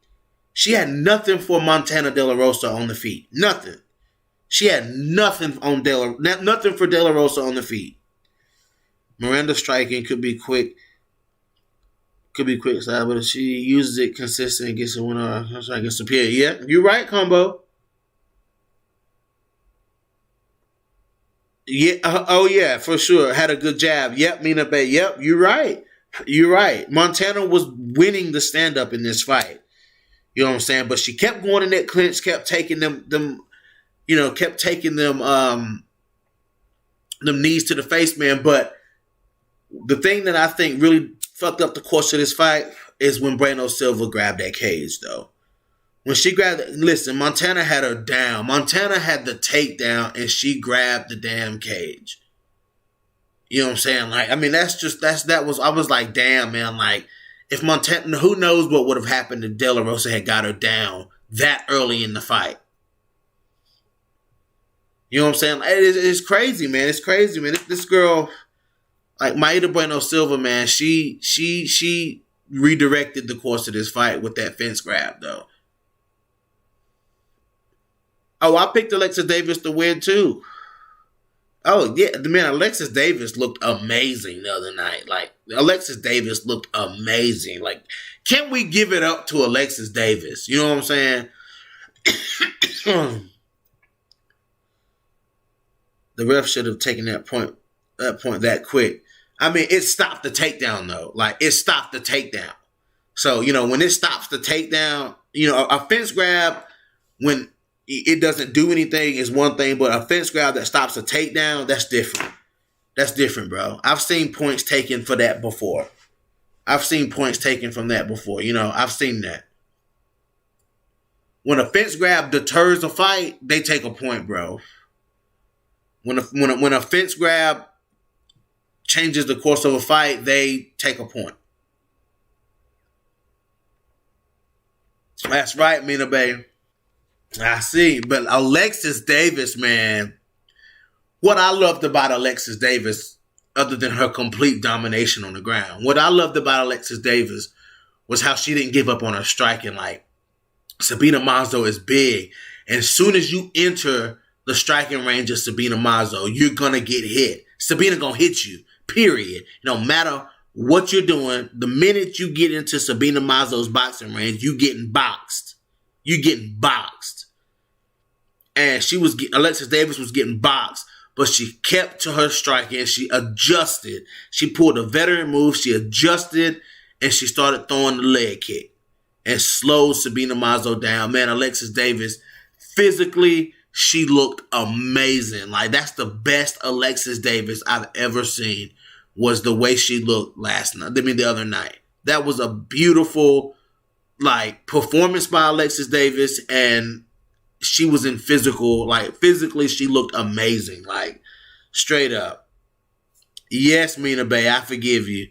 She had nothing for Montana De La Rosa on the feet. Nothing. She had nothing for De La Rosa on the feet. Miranda striking could be quick. Side, but if she uses it consistent and gets a winner, I guess superior. Yeah, you're right, Combo. Yeah. Oh yeah, for sure. Had a good jab. Yep, Mina Bay. Yep, you're right. You're right. Montana was winning the stand up in this fight. You know what I'm saying? But she kept going in that clinch, kept taking them knees to the face, man. But the thing that I think really fucked up the course of this fight is when Bueno Silva grabbed that cage, though. When she grabbed it, listen, Montana had her down. Montana had the takedown, and she grabbed the damn cage. You know what I'm saying? Like, I mean, I was like, damn, man. Like, if Montana, who knows what would have happened if De La Rosa had got her down that early in the fight. You know what I'm saying? Like, it's crazy, man. It's crazy, man. This girl, like Maida Bueno Silva, man, she redirected the course of this fight with that fence grab, though. Oh, I picked Alexis Davis to win, too. Oh, yeah, man, Alexis Davis looked amazing the other night. Like, Alexis Davis looked amazing. Like, can't we give it up to Alexis Davis? You know what I'm saying? The ref should have taken that point that quick. I mean, it stopped the takedown, though. Like, it stopped the takedown. So, when it stops the takedown, a fence grab, when it doesn't do anything is one thing, but a fence grab that stops a takedown, that's different. That's different, bro. I've seen points taken for that before. I've seen points taken from that before. I've seen that. When a fence grab deters a fight, they take a point, bro. When a fence grab changes the course of a fight, they take a point. That's right, Mina Bay. I see. But Alexis Davis, man, what I loved about Alexis Davis, other than her complete domination on the ground, what I loved about Alexis Davis was how she didn't give up on her striking. Like, Sabina Mazo is big. And as soon as you enter the striking range of Sabina Mazo, you're going to get hit. Sabina going to hit you, period. No matter what you're doing, the minute you get into Sabina Mazo's boxing range, you getting boxed. You getting boxed. And Alexis Davis was getting boxed, but she kept to her striking and she adjusted. She pulled a veteran move, she adjusted, and she started throwing the leg kick and slowed Sabina Mazo down. Man, Alexis Davis, physically, she looked amazing. Like, that's the best Alexis Davis I've ever seen, was the way she looked the other night. That was a beautiful, performance by Alexis Davis, and she was in physically, she looked amazing. Like, straight up. Yes, Mina Bay, I forgive you.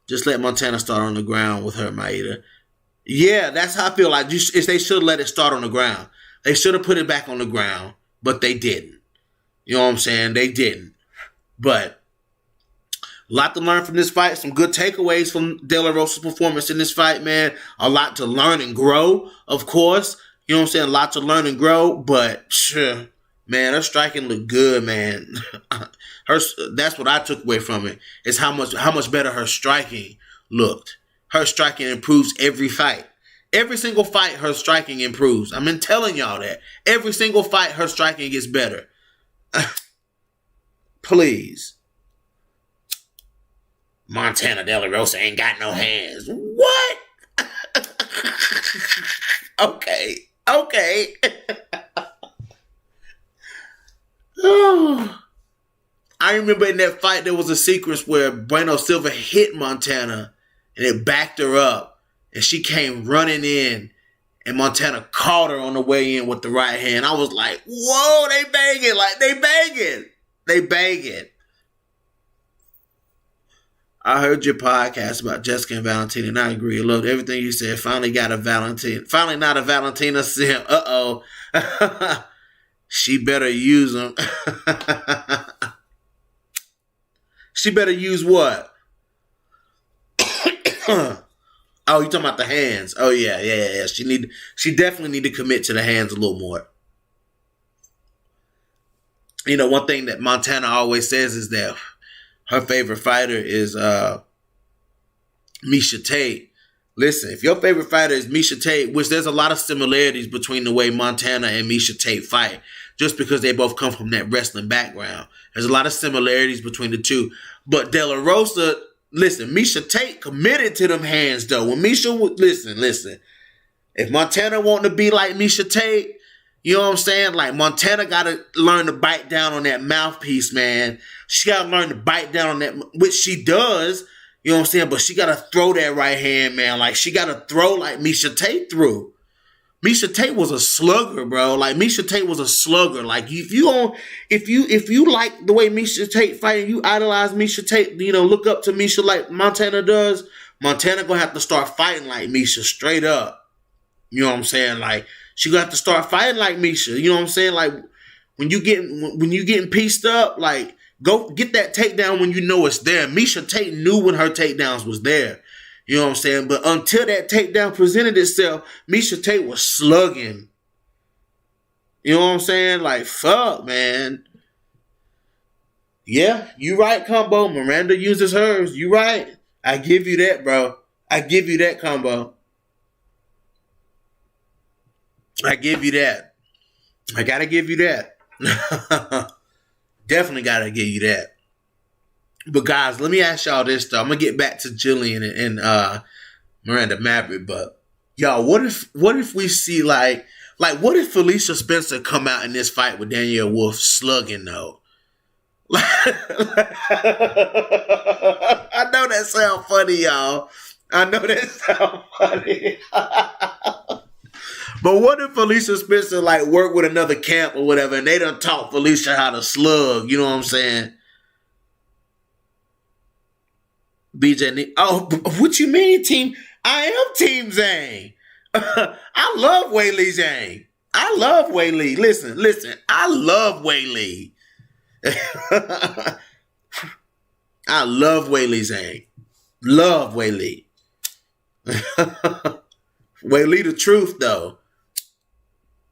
Just let Montana start on the ground with her, Maida. Yeah, that's how I feel. Like, they should have let it start on the ground. They should have put it back on the ground, but they didn't. You know what I'm saying? They didn't. But a lot to learn from this fight. Some good takeaways from De La Rosa's performance in this fight, man. A lot to learn and grow, of course. You know what I'm saying? A lot to learn and grow, but sure, man, her striking looked good, man. That's what I took away from it, is how much better her striking looked. Her striking improves every fight. Every single fight, her striking improves. I've been telling y'all that. Every single fight, her striking gets better. Please. Montana De La Rosa ain't got no hands. What? Okay. I remember in that fight, there was a sequence where Bueno Silva hit Montana and it backed her up, and she came running in, and Montana caught her on the way in with the right hand. I was like, whoa, they banging, like they banging. They banging. I heard your podcast about Jessica and Valentina, and I agree. I loved everything you said. Finally got a Valentina. Finally not a Valentina sim. Uh-oh. She better use them. She better use what? Oh, you talking about the hands? Oh yeah. She definitely need to commit to the hands a little more. You know, one thing that Montana always says is that her favorite fighter is Miesha Tate. Listen, if your favorite fighter is Miesha Tate, which there's a lot of similarities between the way Montana and Miesha Tate fight, just because they both come from that wrestling background. There's a lot of similarities between the two. But De La Rosa, listen, Miesha Tate committed to them hands, though. When Miesha, listen. If Montana want to be like Miesha Tate, you know what I'm saying? Like, Montana got to learn to bite down on that mouthpiece, man. She got to learn to bite down on that, which she does, you know what I'm saying? But she got to throw that right hand, man. Like, she got to throw like Miesha Tate threw. Miesha Tate was a slugger, bro. Like, Miesha Tate was a slugger. Like, if you like the way Miesha Tate fighting, you idolize Miesha Tate, you know, look up to Miesha like Montana does, Montana gonna have to start fighting like Miesha, straight up. You know what I'm saying? Like, she gonna have to start fighting like Miesha. You know what I'm saying? Like, when you getting pieced up, like, go get that takedown when you know it's there. Miesha Tate knew when her takedowns was there. You know what I'm saying? But until that takedown presented itself, Miesha Tate was slugging. You know what I'm saying? Like, fuck, man. Yeah, you right, Combo. Miranda uses hers. You right. I give you that, bro. I give you that, Combo. I give you that. I gotta give you that. Definitely gotta give you that. But guys, let me ask y'all this though. I'm gonna get back to Gillian and Miranda Maverick, but y'all, what if we see like what if Felicia Spencer come out in this fight with Danielle Wolf slugging though? I know that sounds funny, y'all. I know that sounds funny. But what if Felicia Spencer like work with another camp or whatever, and they done taught Felicia how to slug? You know what I'm saying? BJ, oh, what you mean, team? I am Team Zhang. I love Wei Li Zhang. I love Wei Li. Listen. I love Wei Li. I love Wei Li Zhang. Love Wei Li. Wei Li the truth, though.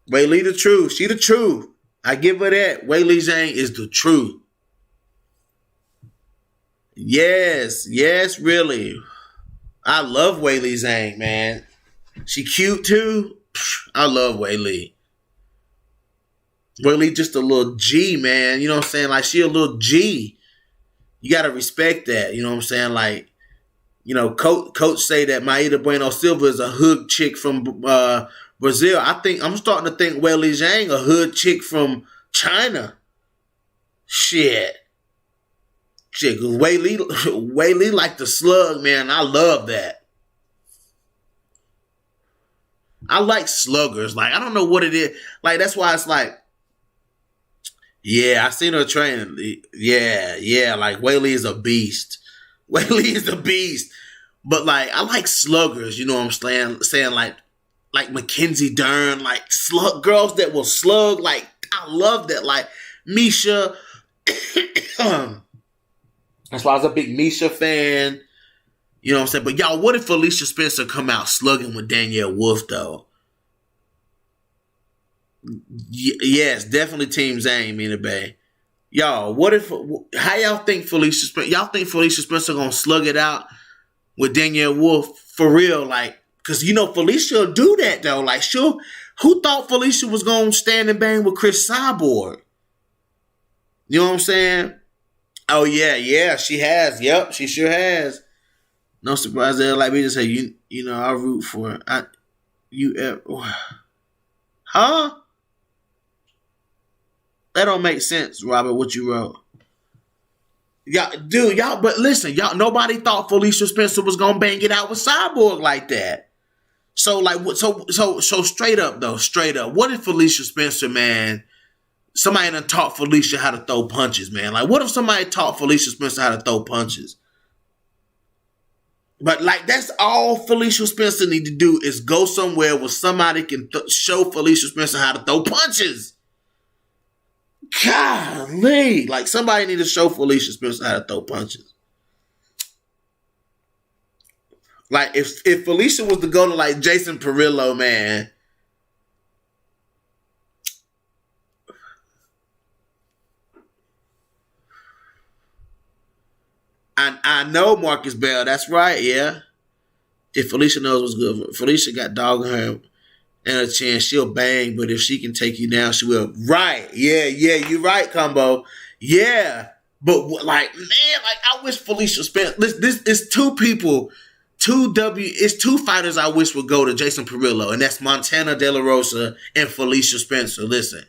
Wei Li the truth. She the truth. I give her that. Wei Li Zhang is the truth. Yes, really. I love Wei Li Zhang, man. She cute too. I love Wei Li. Wei Li just a little G, man. You know what I'm saying? Like, she a little G. You gotta respect that. You know what I'm saying? Like, you know, coach say that Maida Bueno Silva is a hood chick from Brazil. I'm starting to think Wei Li Zhang a hood chick from China. Shit, Wei Li like the slug, man. I love that. I like sluggers. Like, I don't know what it is. Like, that's why it's like, yeah, I seen her training. Yeah. Like, Wei Li is a beast. Wei Li is a beast. But, like, I like sluggers. You know what I'm saying? Like Mackenzie Dern. Like, girls that will slug. Like, I love that. Like, Miesha. That's why I was a big Miesha fan. You know what I'm saying? But y'all, what if Felicia Spencer come out slugging with Danielle Wolf, though? Yes, definitely Team Zane, Mina Bay. Y'all, how y'all think Felicia Spencer, gonna slug it out with Danielle Wolf for real? Like, cause you know Felicia will do that though. Like, who thought Felicia was gonna stand and bang with Chris Cyborg? You know what I'm saying? Oh yeah, she has. Yep, she sure has. No surprise there. Like, we just say, you know, I root for it. Huh? That don't make sense, Robert, what you wrote. But listen, y'all, nobody thought Felicia Spencer was gonna bang it out with Cyborg like that. So like, so straight up though, straight up, what if Felicia Spencer, man, somebody done taught Felicia how to throw punches, man? Like, what if somebody taught Felicia Spencer how to throw punches? But like, that's all Felicia Spencer need to do is go somewhere where somebody can show Felicia Spencer how to throw punches. Golly, like somebody need to show Felicia Spencer how to throw punches. Like if Felicia was to go to like Jason Perillo, man. I know Marcus Bell. That's right. Yeah. If Felicia knows what's good, Felicia got dog in her and a chance, she'll bang. But if she can take you down, she will. Right? Yeah. You're right, Combo. Yeah. But like, man, like I wish Felicia Spencer. This is two people, It's two fighters I wish would go to Jason Perillo, and that's Montana De La Rosa and Felicia Spencer. Listen,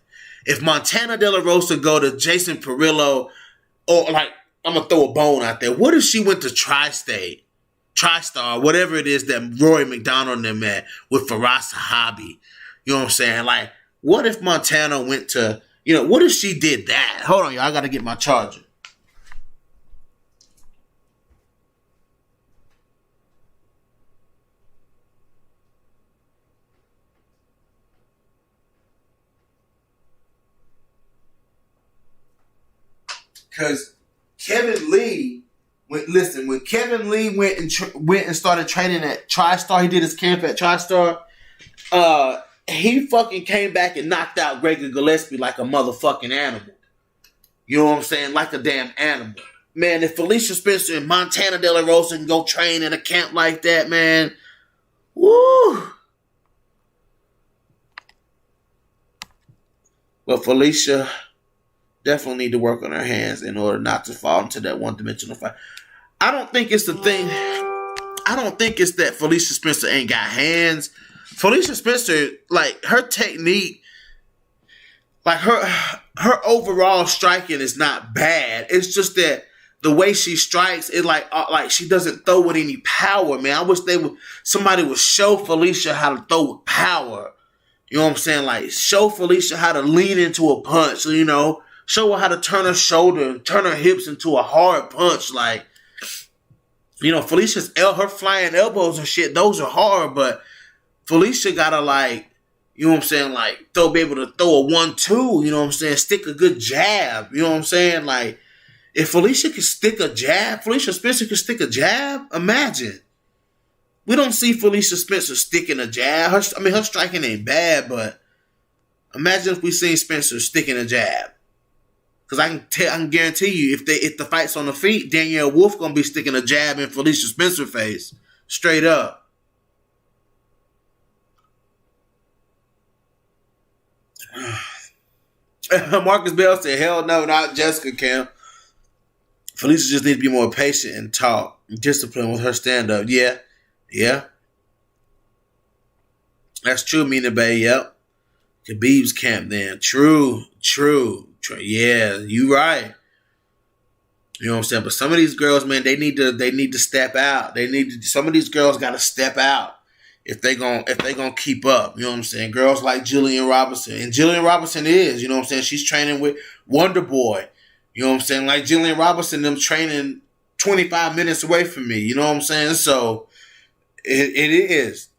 if Montana De La Rosa go to Jason Perillo, or like, I'm gonna throw a bone out there. What if she went to TriStar, whatever it is that Rory McDonald and them at with Faraz Sahabi? You know what I'm saying? Like, what if Montana went to, what if she did that? Hold on, y'all. I gotta get my charger. Because Kevin Lee, when Kevin Lee went and started training at TriStar, he did his camp at TriStar. He fucking came back and knocked out Gregor Gillespie like a motherfucking animal. You know what I'm saying? Like a damn animal. Man, if Felicia Spencer and Montana De La Rosa can go train at a camp like that, man, woo. But Felicia definitely need to work on her hands in order not to fall into that one-dimensional fight. I don't think it's the thing. I don't think it's that Felicia Spencer ain't got hands. Felicia Spencer, like, her technique, like, her overall striking is not bad. It's just that the way she strikes, it like she doesn't throw with any power, man. I wish somebody would show Felicia how to throw with power. You know what I'm saying? Like, show Felicia how to lean into a punch, show her how to turn her shoulder and turn her hips into a hard punch. Like, Felicia's her flying elbows and shit, those are hard, but Felicia gotta, like, you know what I'm saying, like, be able to throw a 1-2, you know what I'm saying, stick a good jab, you know what I'm saying, like, if Felicia can stick a jab, Felicia Spencer can stick a jab, imagine. We don't see Felicia Spencer sticking a jab. Her striking ain't bad, but imagine if we seen Spencer sticking a jab. Because I can guarantee you, if the fight's on the feet, Danielle Wolf gonna be sticking a jab in Felicia Spencer's face, straight up. Marcus Bell said, "Hell no, not Jessica Cam. Felicia just needs to be more patient and talk, disciplined with her stand-up." Yeah, that's true. Mina Bay, yep. Khabib's camp, then. True. Yeah, you right. You know what I'm saying? But some of these girls, man, they need to step out. Some of these girls got to step out if they gonna keep up. You know what I'm saying? Girls like Gillian Robertson, and Gillian Robertson is, you know what I'm saying? She's training with Wonder Boy. You know what I'm saying? Like Gillian Robertson, them training 25 minutes away from me. You know what I'm saying? So it is.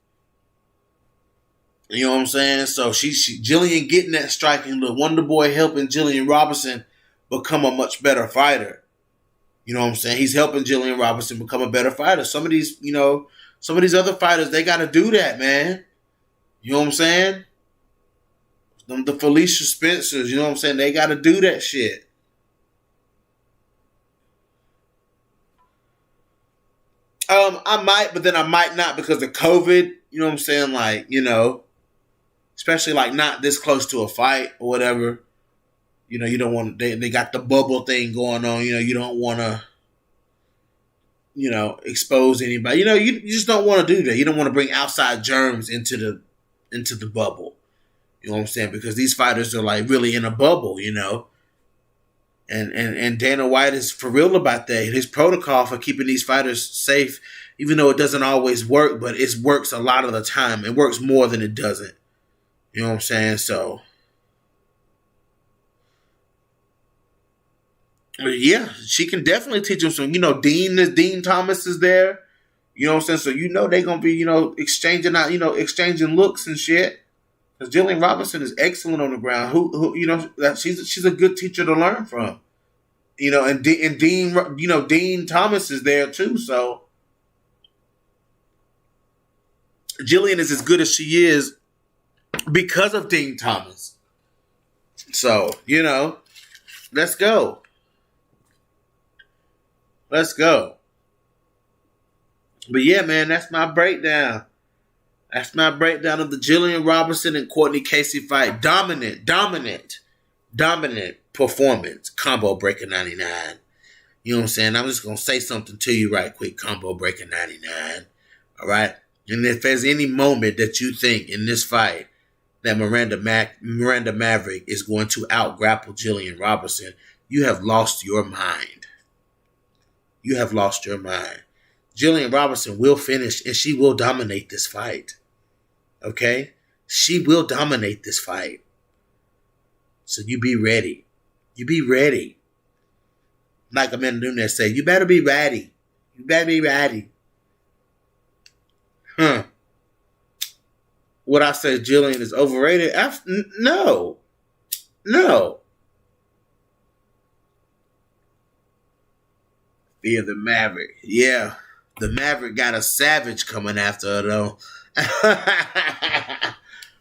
You know what I'm saying? So she Gillian getting that striking, the Wonder Boy helping Gillian Robertson become a much better fighter. You know what I'm saying? He's helping Gillian Robertson become a better fighter. Some of these other fighters, they got to do that, man. You know what I'm saying? The Felicia Spencers, you know what I'm saying? They got to do that shit. I might, but then I might not because of COVID. You know what I'm saying? Like, especially like not this close to a fight or whatever. You don't want they got the bubble thing going on. You don't want to, expose anybody. You just don't want to do that. You don't want to bring outside germs into the bubble. You know what I'm saying? Because these fighters are like really in a bubble. And Dana White is for real about that. His protocol for keeping these fighters safe, even though it doesn't always work, but it works a lot of the time. It works more than it doesn't. You know what I'm saying? So, yeah, she can definitely teach them some. Dean Thomas is there. You know what I'm saying? So they're gonna be exchanging looks and shit. Because Gillian Robertson is excellent on the ground. She's a good teacher to learn from. And Dean Thomas is there too. So Gillian is as good as she is because of Dean Thomas. So let's go. Let's go. But yeah, man, that's my breakdown. That's my breakdown of the Gillian Robertson and Courtney Casey fight. Dominant performance. Combo breaker 99. You know what I'm saying? I'm just going to say something to you right quick. Combo breaker 99. All right? And if there's any moment that you think in this fight that Miranda Maverick is going to out-grapple Gillian Robertson, you have lost your mind. You have lost your mind. Gillian Robertson will finish and she will dominate this fight. Okay? She will dominate this fight. So you be ready. You be ready. Like Amanda Nunes say, you better be ready. You better be ready. Would I say Gillian is overrated? No. Fear the Maverick. Yeah. The Maverick got a savage coming after her, though.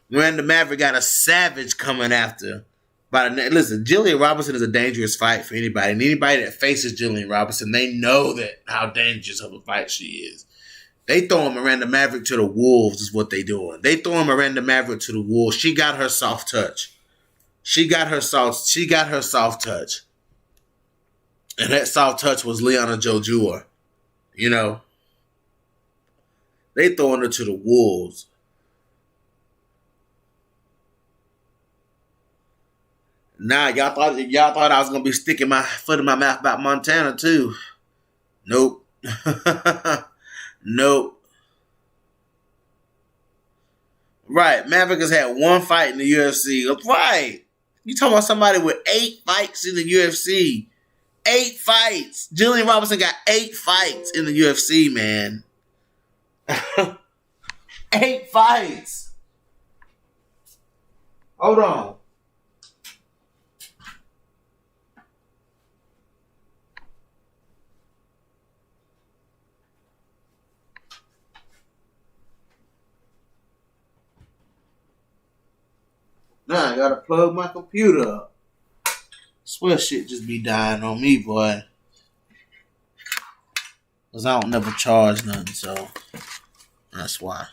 Miranda Maverick got a savage coming after her. Listen, Gillian Robertson is a dangerous fight for anybody. And anybody that faces Gillian Robertson, they know that how dangerous of a fight she is. They throwing Miranda Maverick to the wolves is what they doing. They throwing Miranda Maverick to the wolves. She got her soft touch. She got her soft touch. And that soft touch was Liana Jojua. They throwing her to the wolves. Nah, y'all thought I was gonna be sticking my foot in my mouth about Montana too. Nope. Nope. Right, Maverick has had one fight in the UFC. Right. You talking about somebody with 8 fights in the UFC. 8 fights. Gillian Robertson got 8 fights in the UFC, man. 8 fights. Hold on. Now I gotta plug my computer up. Swear shit just be dying on me, boy. Cause I don't never charge nothing, so that's why.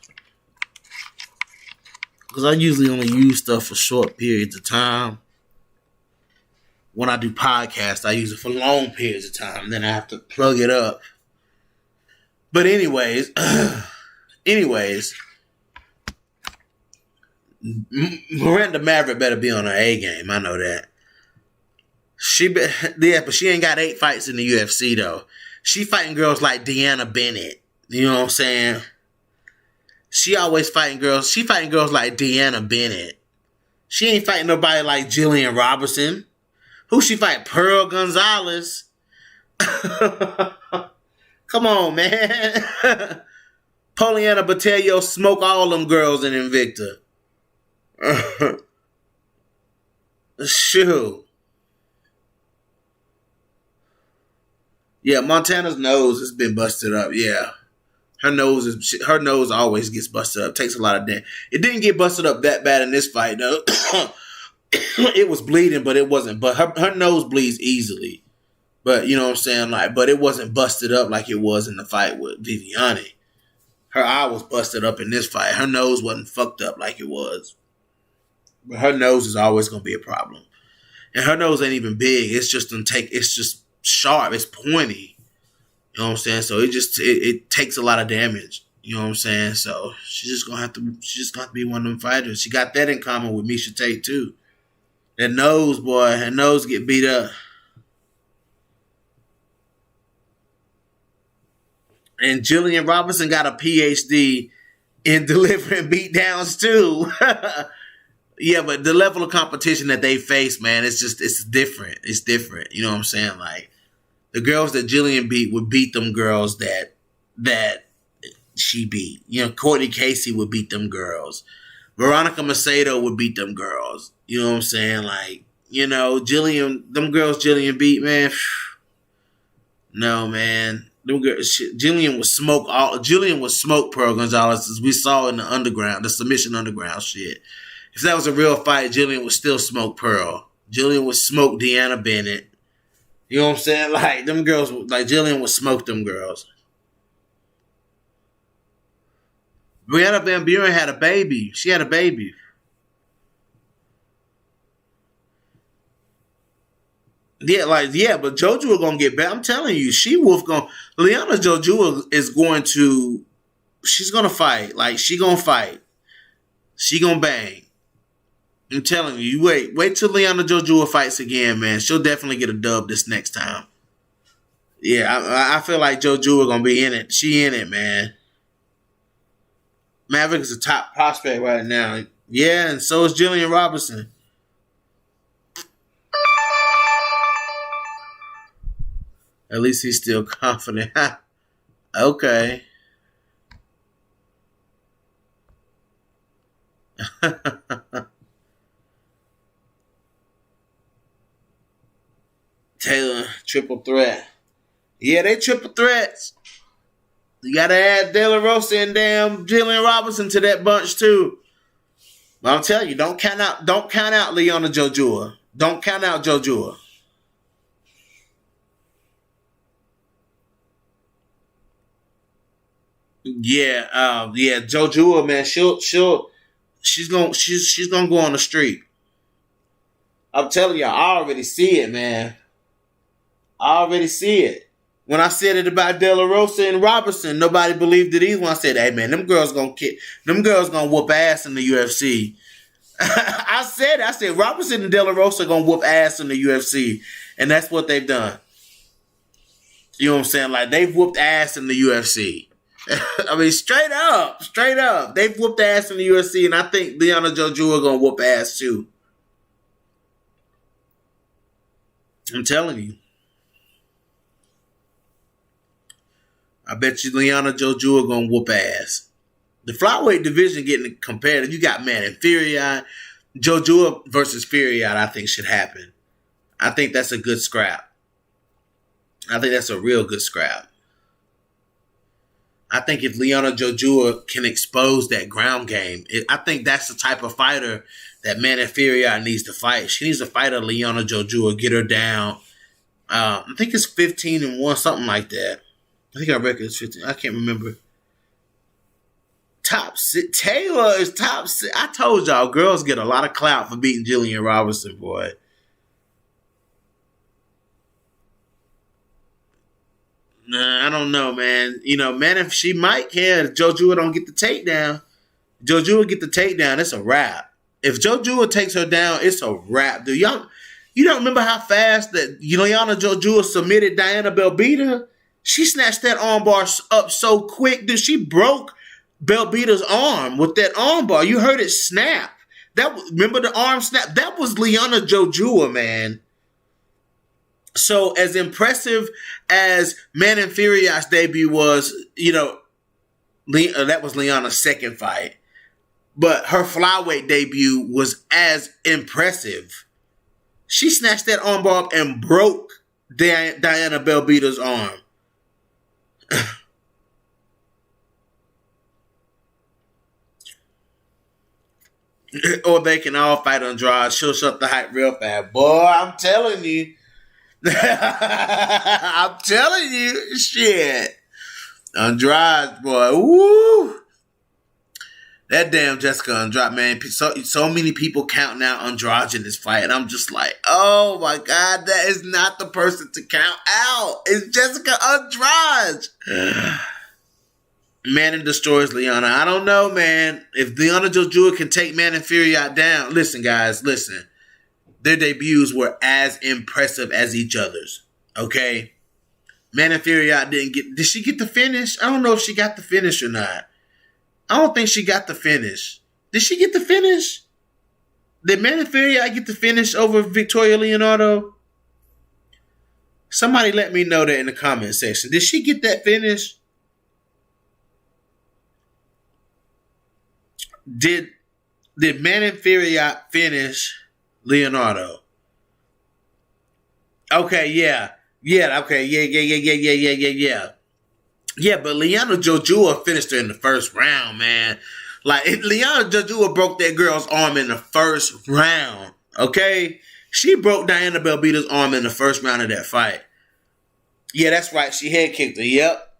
Cause I usually only use stuff for short periods of time. When I do podcasts, I use it for long periods of time. Then I have to plug it up. But anyways, Miranda Maverick better be on her A game. I know that. But she ain't got 8 fights in the UFC though. She fighting girls like Deanna Bennett. You know what I'm saying? She always fighting girls. She fighting girls like Deanna Bennett. She ain't fighting nobody like Gillian Robertson. Who she fight? Pearl Gonzalez. Come on, man. Poliana Botelho smoke all them girls in Invicta. Shoot. Yeah, Montana's nose has been busted up. Yeah. Her nose always gets busted up. Takes a lot of damage. It didn't get busted up that bad in this fight, though. It was bleeding, but it wasn't. But her nose bleeds easily. But you know what I'm saying? But it wasn't busted up like it was in the fight with Viviane. Her eye was busted up in this fight. Her nose wasn't fucked up like it was. But her nose is always gonna be a problem. And her nose ain't even big. It's just sharp. It's pointy. You know what I'm saying? So it takes a lot of damage. You know what I'm saying? So she's just gonna have to be one of them fighters. She got that in common with Miesha Tate too. That nose, boy, her nose get beat up. And Gillian Robertson got a PhD in delivering beatdowns too. Yeah, but the level of competition that they face, man, it's different. It's different. You know what I'm saying? Like the girls that Gillian beat would beat them girls that she beat. You know, Courtney Casey would beat them girls. Veronica Macedo would beat them girls. You know what I'm saying? Like, you know, them girls Gillian beat, man. No, man. Gillian was smoke Pearl Gonzalez, as we saw in the submission underground shit. If that was a real fight, Gillian would still smoke Pearl. Gillian would smoke Deanna Bennett. You know what I'm saying? Like, them girls, like, Gillian would smoke them girls. Brianna Van Buren had a baby. She had a baby. Yeah, but JoJo gonna get back. I'm telling you, Liana JoJo is going to, she's gonna fight. Like, she gonna fight. She gonna bang. I'm telling you, wait till Liana JoJo fights again, man. She'll definitely get a dub this next time. Yeah, I feel like JoJo gonna be in it. She in it, man. Maverick is a top prospect right now. Yeah, and so is Gillian Robertson. At least he's still confident. Okay. Taylor, triple threat. Yeah, they triple threats. You gotta add De La Rosa and damn Gillian Robertson to that bunch too. But I'm telling you, don't count out Liana JoJo. Don't count out JoJo. Yeah, JoJo, man, she's gonna go on the streak. I'm telling you, I already see it, man. I already see it. When I said it about De La Rosa and Robertson, nobody believed it either. When I said, "Hey, man, them girls gonna whoop ass in the UFC." I said Robertson and De La Rosa gonna whoop ass in the UFC, and that's what they've done. You know what I'm saying? Like, they've whooped ass in the UFC. I mean, straight up, they've whooped ass in the UFC, and I think Liana JoJo are gonna whoop ass too. I'm telling you. I bet you Liana JoJo are gonna whoop ass. The flyweight division getting competitive. You got man Inferior, JoJo versus Fury. I think should happen. I think that's a good scrap. I think that's a real good scrap. I think if Liana JoJo can expose that ground game, I think that's the type of fighter that Man Inferior needs to fight. She needs to fight a Liana JoJo, get her down. I think it's 15-1, something like that. I think our record is 15. I can't remember. Top six. Taylor is top six. I told y'all, girls get a lot of clout for beating Gillian Robertson, boy. Nah, I don't know, man. You know, man, if she might care, if JoJo don't get the takedown, JoJo will get the takedown. It's a wrap. If JoJo takes her down, it's a wrap. Dude, you don't remember how fast that Liana JoJo submitted Diana Belbita? She snatched that armbar up so quick, dude. She broke Belbita's arm with that armbar. You heard it snap. Remember the arm snap? That was Liana JoJo, man. So as impressive as Man Inferior's debut was, that was Liana's second fight. But her flyweight debut was as impressive. She snatched that armbar up and broke Diana Belbita's arm. Or they can all fight Andrade. She'll shut the hype real fast. Boy, I'm telling you. I'm telling you. Shit. Andrade, boy. Woo. That damn Jessica Andrade, man. So many people counting out Andrade in this fight. And I'm just like, oh my God, that is not the person to count out. It's Jessica Andrade. Manning destroys Liana. I don't know, man. If Liana JoJo can take Man Inferior down, listen, guys, listen. Their debuts were as impressive as each other's. Okay? Maniferiot didn't get. Did she get the finish? I don't know if she got the finish or not. I don't think she got the finish. Did she get the finish? Did Maniferiot get the finish over Victoria Leonardo? Somebody let me know that in the comment section. Did she get that finish? Did Maniferiot finish Leonardo? Okay, yeah. Yeah, okay, yeah. Yeah, but Liana Jojua finished her in the first round, man. Like, Liana Jojua broke that girl's arm in the first round, okay? She broke Diana Belbita's arm in the first round of that fight. Yeah, that's right. She head kicked her. Yep.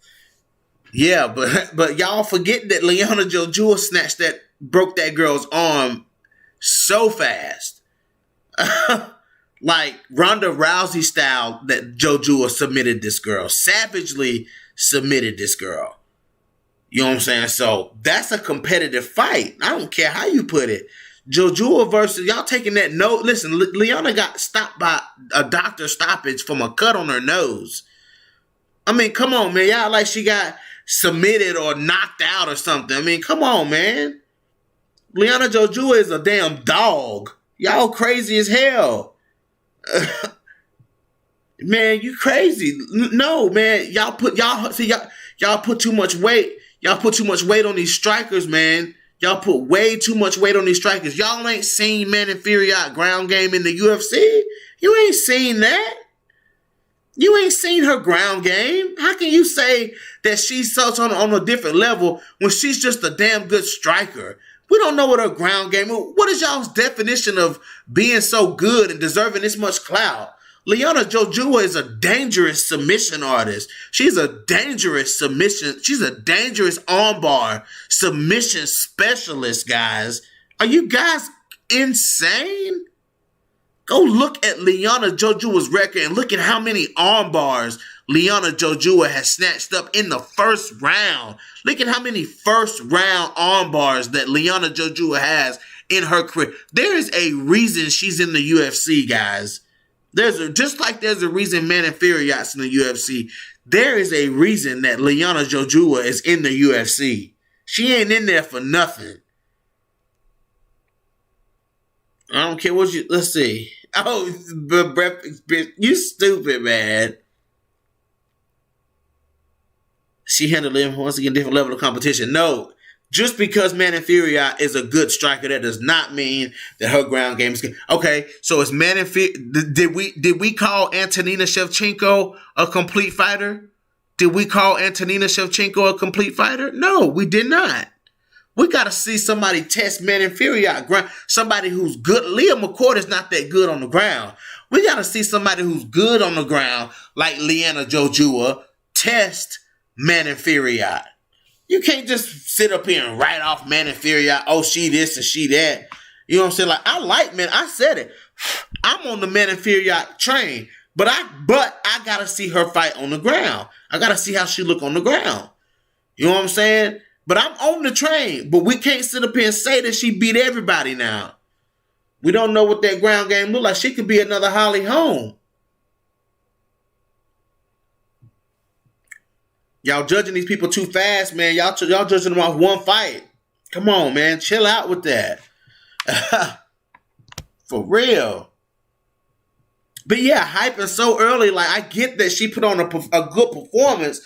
Yeah, but y'all forget that Liana Jojua broke that girl's arm so fast. Like Ronda Rousey style that Jojua submitted this girl. Savagely submitted this girl. You know what I'm saying? So that's a competitive fight. I don't care how you put it. Jojua versus y'all taking that note. Listen, Liana got stopped by a doctor stoppage from a cut on her nose. I mean, come on, man. Y'all like she got submitted or knocked out or something. I mean, come on, man. Liana Jojua is a damn dog. Y'all crazy as hell. Man, you crazy. No, man. Y'all put too much weight. Y'all put too much weight on these strikers, man. Y'all put way too much weight on these strikers. Y'all ain't seen Maniferiot ground game in the UFC. You ain't seen that. You ain't seen her ground game. How can you say that she's so on a different level when she's just a damn good striker? We don't know what her ground game is. What is y'all's definition of being so good and deserving this much clout? Liana Jojua is a dangerous submission artist. She's a dangerous submission. She's a dangerous armbar submission specialist, guys. Are you guys insane? Go look at Liana Jojua's record and look at how many arm bars Liana Jojua has snatched up in the first round. Look at how many first round arm bars that Liana Jojua has in her career. There is a reason she's in the UFC, guys. Just like there's a reason Maniferiot's in the UFC, there is a reason that Liana Jojua is in the UFC. She ain't in there for nothing. I don't care what you... Let's see. Oh, you stupid, man. She handled him once again, different level of competition. No, just because Maniferiot is a good striker, that does not mean that her ground game is good. Okay, so is Maniferiot... Did we call Antonina Shevchenko a complete fighter? Did we call Antonina Shevchenko a complete fighter? No, we did not. We got to see somebody test Maniferiot ground. Somebody who's good. Leah McCourt is not that good on the ground. We got to see somebody who's good on the ground, like Liana Jojua, test Maniferiot. You can't just sit up here and write off Maniferiot. Oh, she this and she that. You know what I'm saying? Like, I said it. I'm on the Maniferiot train, but I got to see her fight on the ground. I got to see how she look on the ground. You know what I'm saying? But I'm on the train. But we can't sit up here and say that she beat everybody now. We don't know what that ground game look like. She could be another Holly Holm. Y'all judging these people too fast, man. Y'all judging them off one fight. Come on, man. Chill out with that. For real. But yeah, hyping so early. Like, I get that she put on a good performance.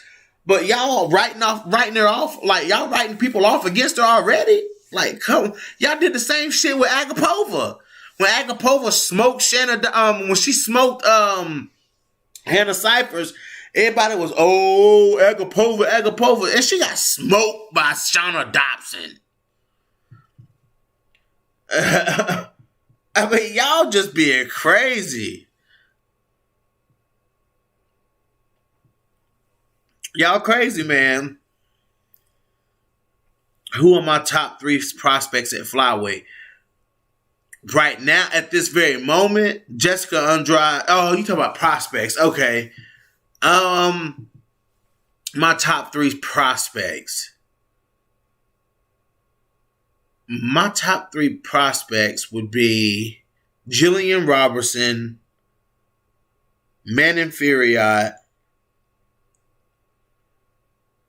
But y'all writing her off, like y'all writing people off against her already. Like, come, y'all did the same shit with Agapova. When Agapova smoked when she smoked Hannah Cyphers, everybody was, oh, Agapova, and she got smoked by Shauna Dobson. I mean, y'all just being crazy. Y'all crazy, man. Who are my top 3 prospects at flyweight? Right now, at this very moment, Jessica Andrade. Oh, you talking about prospects. Okay. My top 3 prospects. My top 3 prospects would be Gillian Robertson, Maniferiot,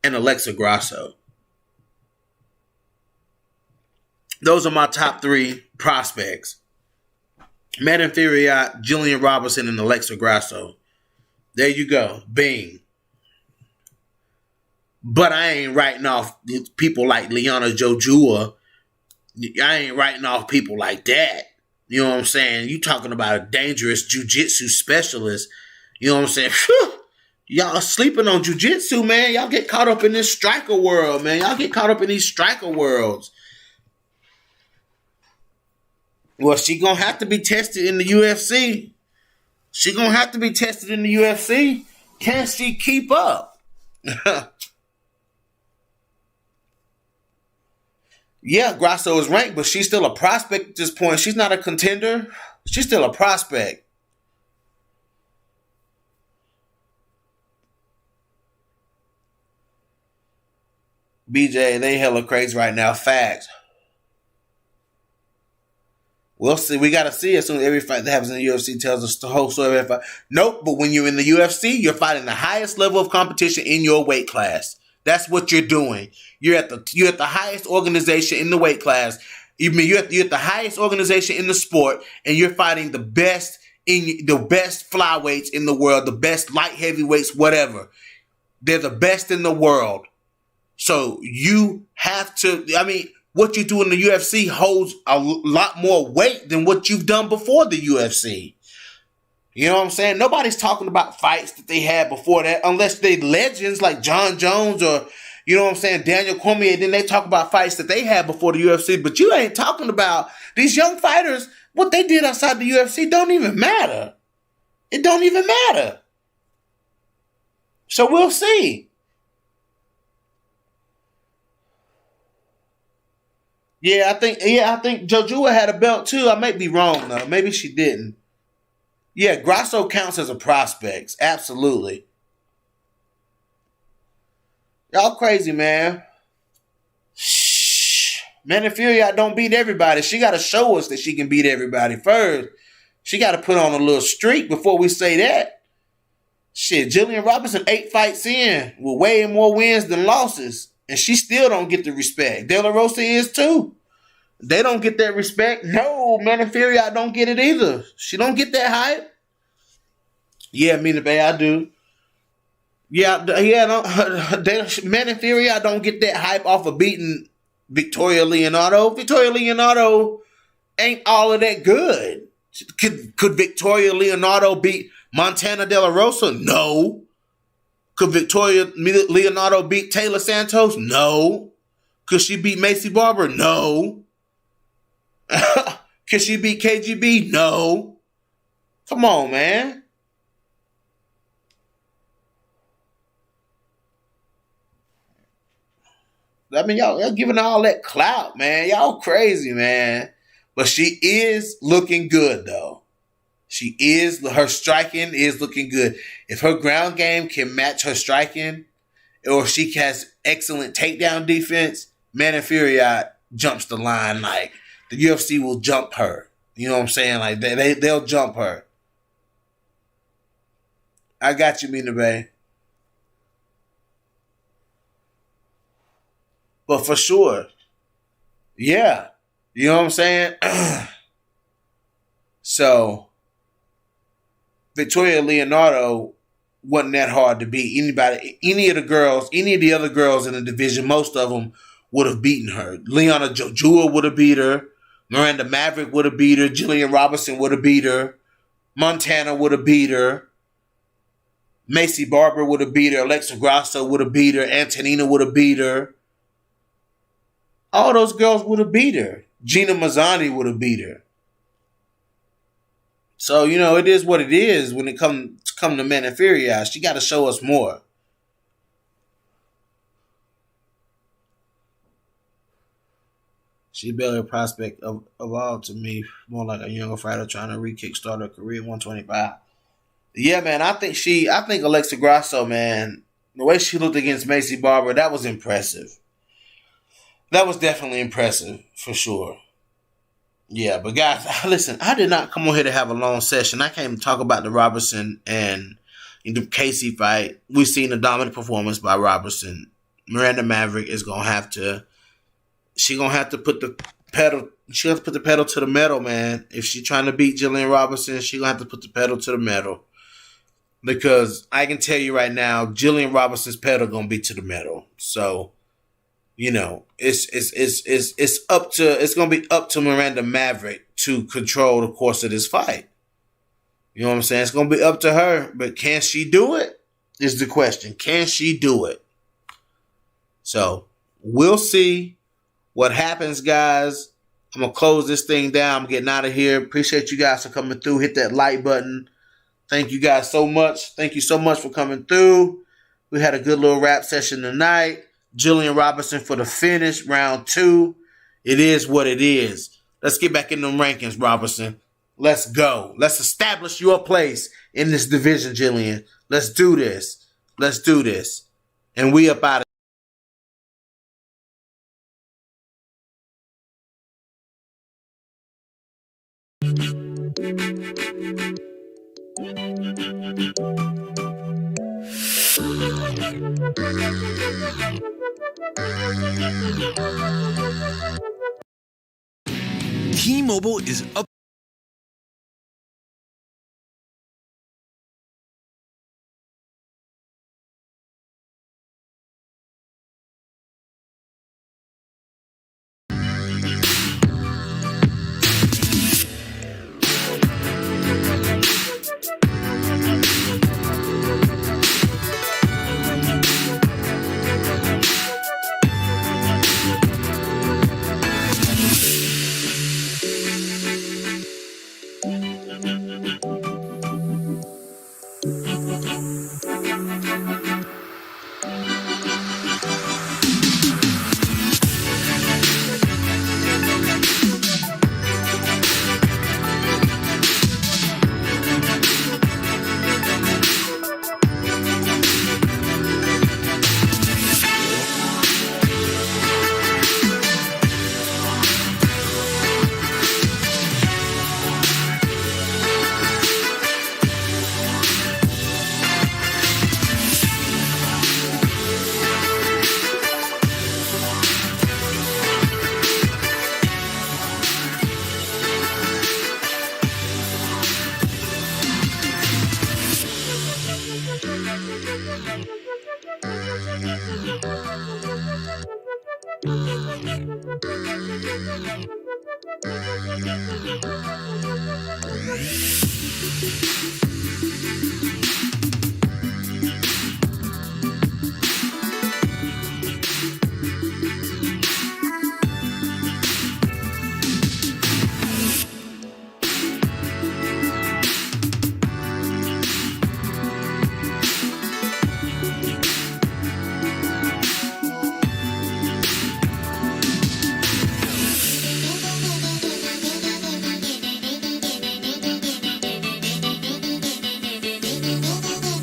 and Alexa Grasso. Those are my top 3 prospects. Maddie Fiorot, Gillian Robertson, and Alexa Grasso. There you go. Bing. But I ain't writing off people like Liana Jojua. I ain't writing off people like that. You know what I'm saying? You talking about a dangerous jiu-jitsu specialist. You know what I'm saying? Whew. Y'all sleeping on jiu-jitsu, man. Y'all get caught up in this striker world, man. Y'all get caught up in these striker worlds. Well, she gonna have to be tested in the UFC. She gonna have to be tested in the UFC. Can she keep up? Yeah, Grasso is ranked, but she's still a prospect at this point. She's not a contender. She's still a prospect. BJ, they hella crazy right now. Facts. We'll see. We got to see as soon as every fight that happens in the UFC tells us the whole story of every fight. Nope, but when you're in the UFC, you're fighting the highest level of competition in your weight class. That's what you're doing. You're at the highest organization in the weight class. You're at the highest organization in the sport, and you're fighting the best flyweights in the world, the best light heavyweights, whatever. They're the best in the world. So you have to. I mean, what you do in the UFC holds a lot more weight than what you've done before the UFC. You know what I'm saying? Nobody's talking about fights that they had before that, unless they legends like John Jones or, you know what I'm saying, Daniel Cormier. Then they talk about fights that they had before the UFC. But you ain't talking about these young fighters. What they did outside the UFC don't even matter. It don't even matter. So we'll see. I think Jojua had a belt too. I might be wrong though. Maybe she didn't. Yeah, Grasso counts as a prospect. Absolutely. Y'all crazy, man. Shh. Maddie Fiorot don't beat everybody. She got to show us that she can beat everybody first. She got to put on a little streak before we say that. Shit, Gillian Robertson 8 fights in with way more wins than losses. And she still don't get the respect. De La Rosa is too. They don't get that respect. No, Maddie Fiorot don't get it either. She don't get that hype. Yeah, Mina Bay, I do. Maddie Fiorot don't get that hype off of beating Victoria Leonardo. Victoria Leonardo ain't all of that good. Could Victoria Leonardo beat Montana De La Rosa? No. Could Victoria Leonardo beat Taylor Santos? No. Could she beat Macy Barber? No. Could she beat KGB? No. Come on, man. I mean, y'all giving her all that clout, man. Y'all crazy, man. But she is looking good, though. Her striking is looking good. If her ground game can match her striking, or she has excellent takedown defense, Maddie Fiorot jumps the line. Like, the UFC will jump her. You know what I'm saying? Like, they'll jump her. I got you, Mina Bay. But for sure, yeah. You know what I'm saying? So, Victoria Leonardo wasn't that hard to beat. Any of the other girls in the division, most of them would have beaten her. Liana Jojua would have beat her. Miranda Maverick would have beat her. Gillian Robertson would have beat her. Montana would have beat her. Macy Barber would have beat her. Alexa Grasso would have beat her. Antonina would have beat her. All those girls would have beat her. Gina Mazzani would have beat her. So, you know, it is what it is when it come to Maddie Fiorot. She got to show us more. She barely a prospect of all to me. More like a younger fighter trying to re-kickstart her career at 125. Yeah, man, I think Alexa Grasso, man, the way she looked against Macy Barber, that was impressive. That was definitely impressive, for sure. Yeah, but guys, listen, I did not come on here to have a long session. I came to talk about the Robertson and the Casey fight. We've seen a dominant performance by Robertson. Miranda Maverick is gonna have to. She gonna have to put the pedal. She has to put the pedal to the metal, man. If she's trying to beat Gillian Robertson, she gonna have to put the pedal to the metal. Because I can tell you right now, Gillian Robertson's pedal gonna be to the metal. So, it's gonna be up to Miranda Maverick to control the course of this fight. You know what I'm saying? It's gonna be up to her, but can she do it? Is the question. Can she do it? So we'll see what happens, guys. I'm gonna close this thing down. I'm getting out of here. Appreciate you guys for coming through. Hit that like button. Thank you guys so much. Thank you so much for coming through. We had a good little rap session tonight. Gillian Robertson for the finish, round 2. It is what it is. Let's get back in them rankings, Robertson. Let's go. Let's establish your place in this division, Gillian. Let's do this. Let's do this. And we up out of T-Mobile is up.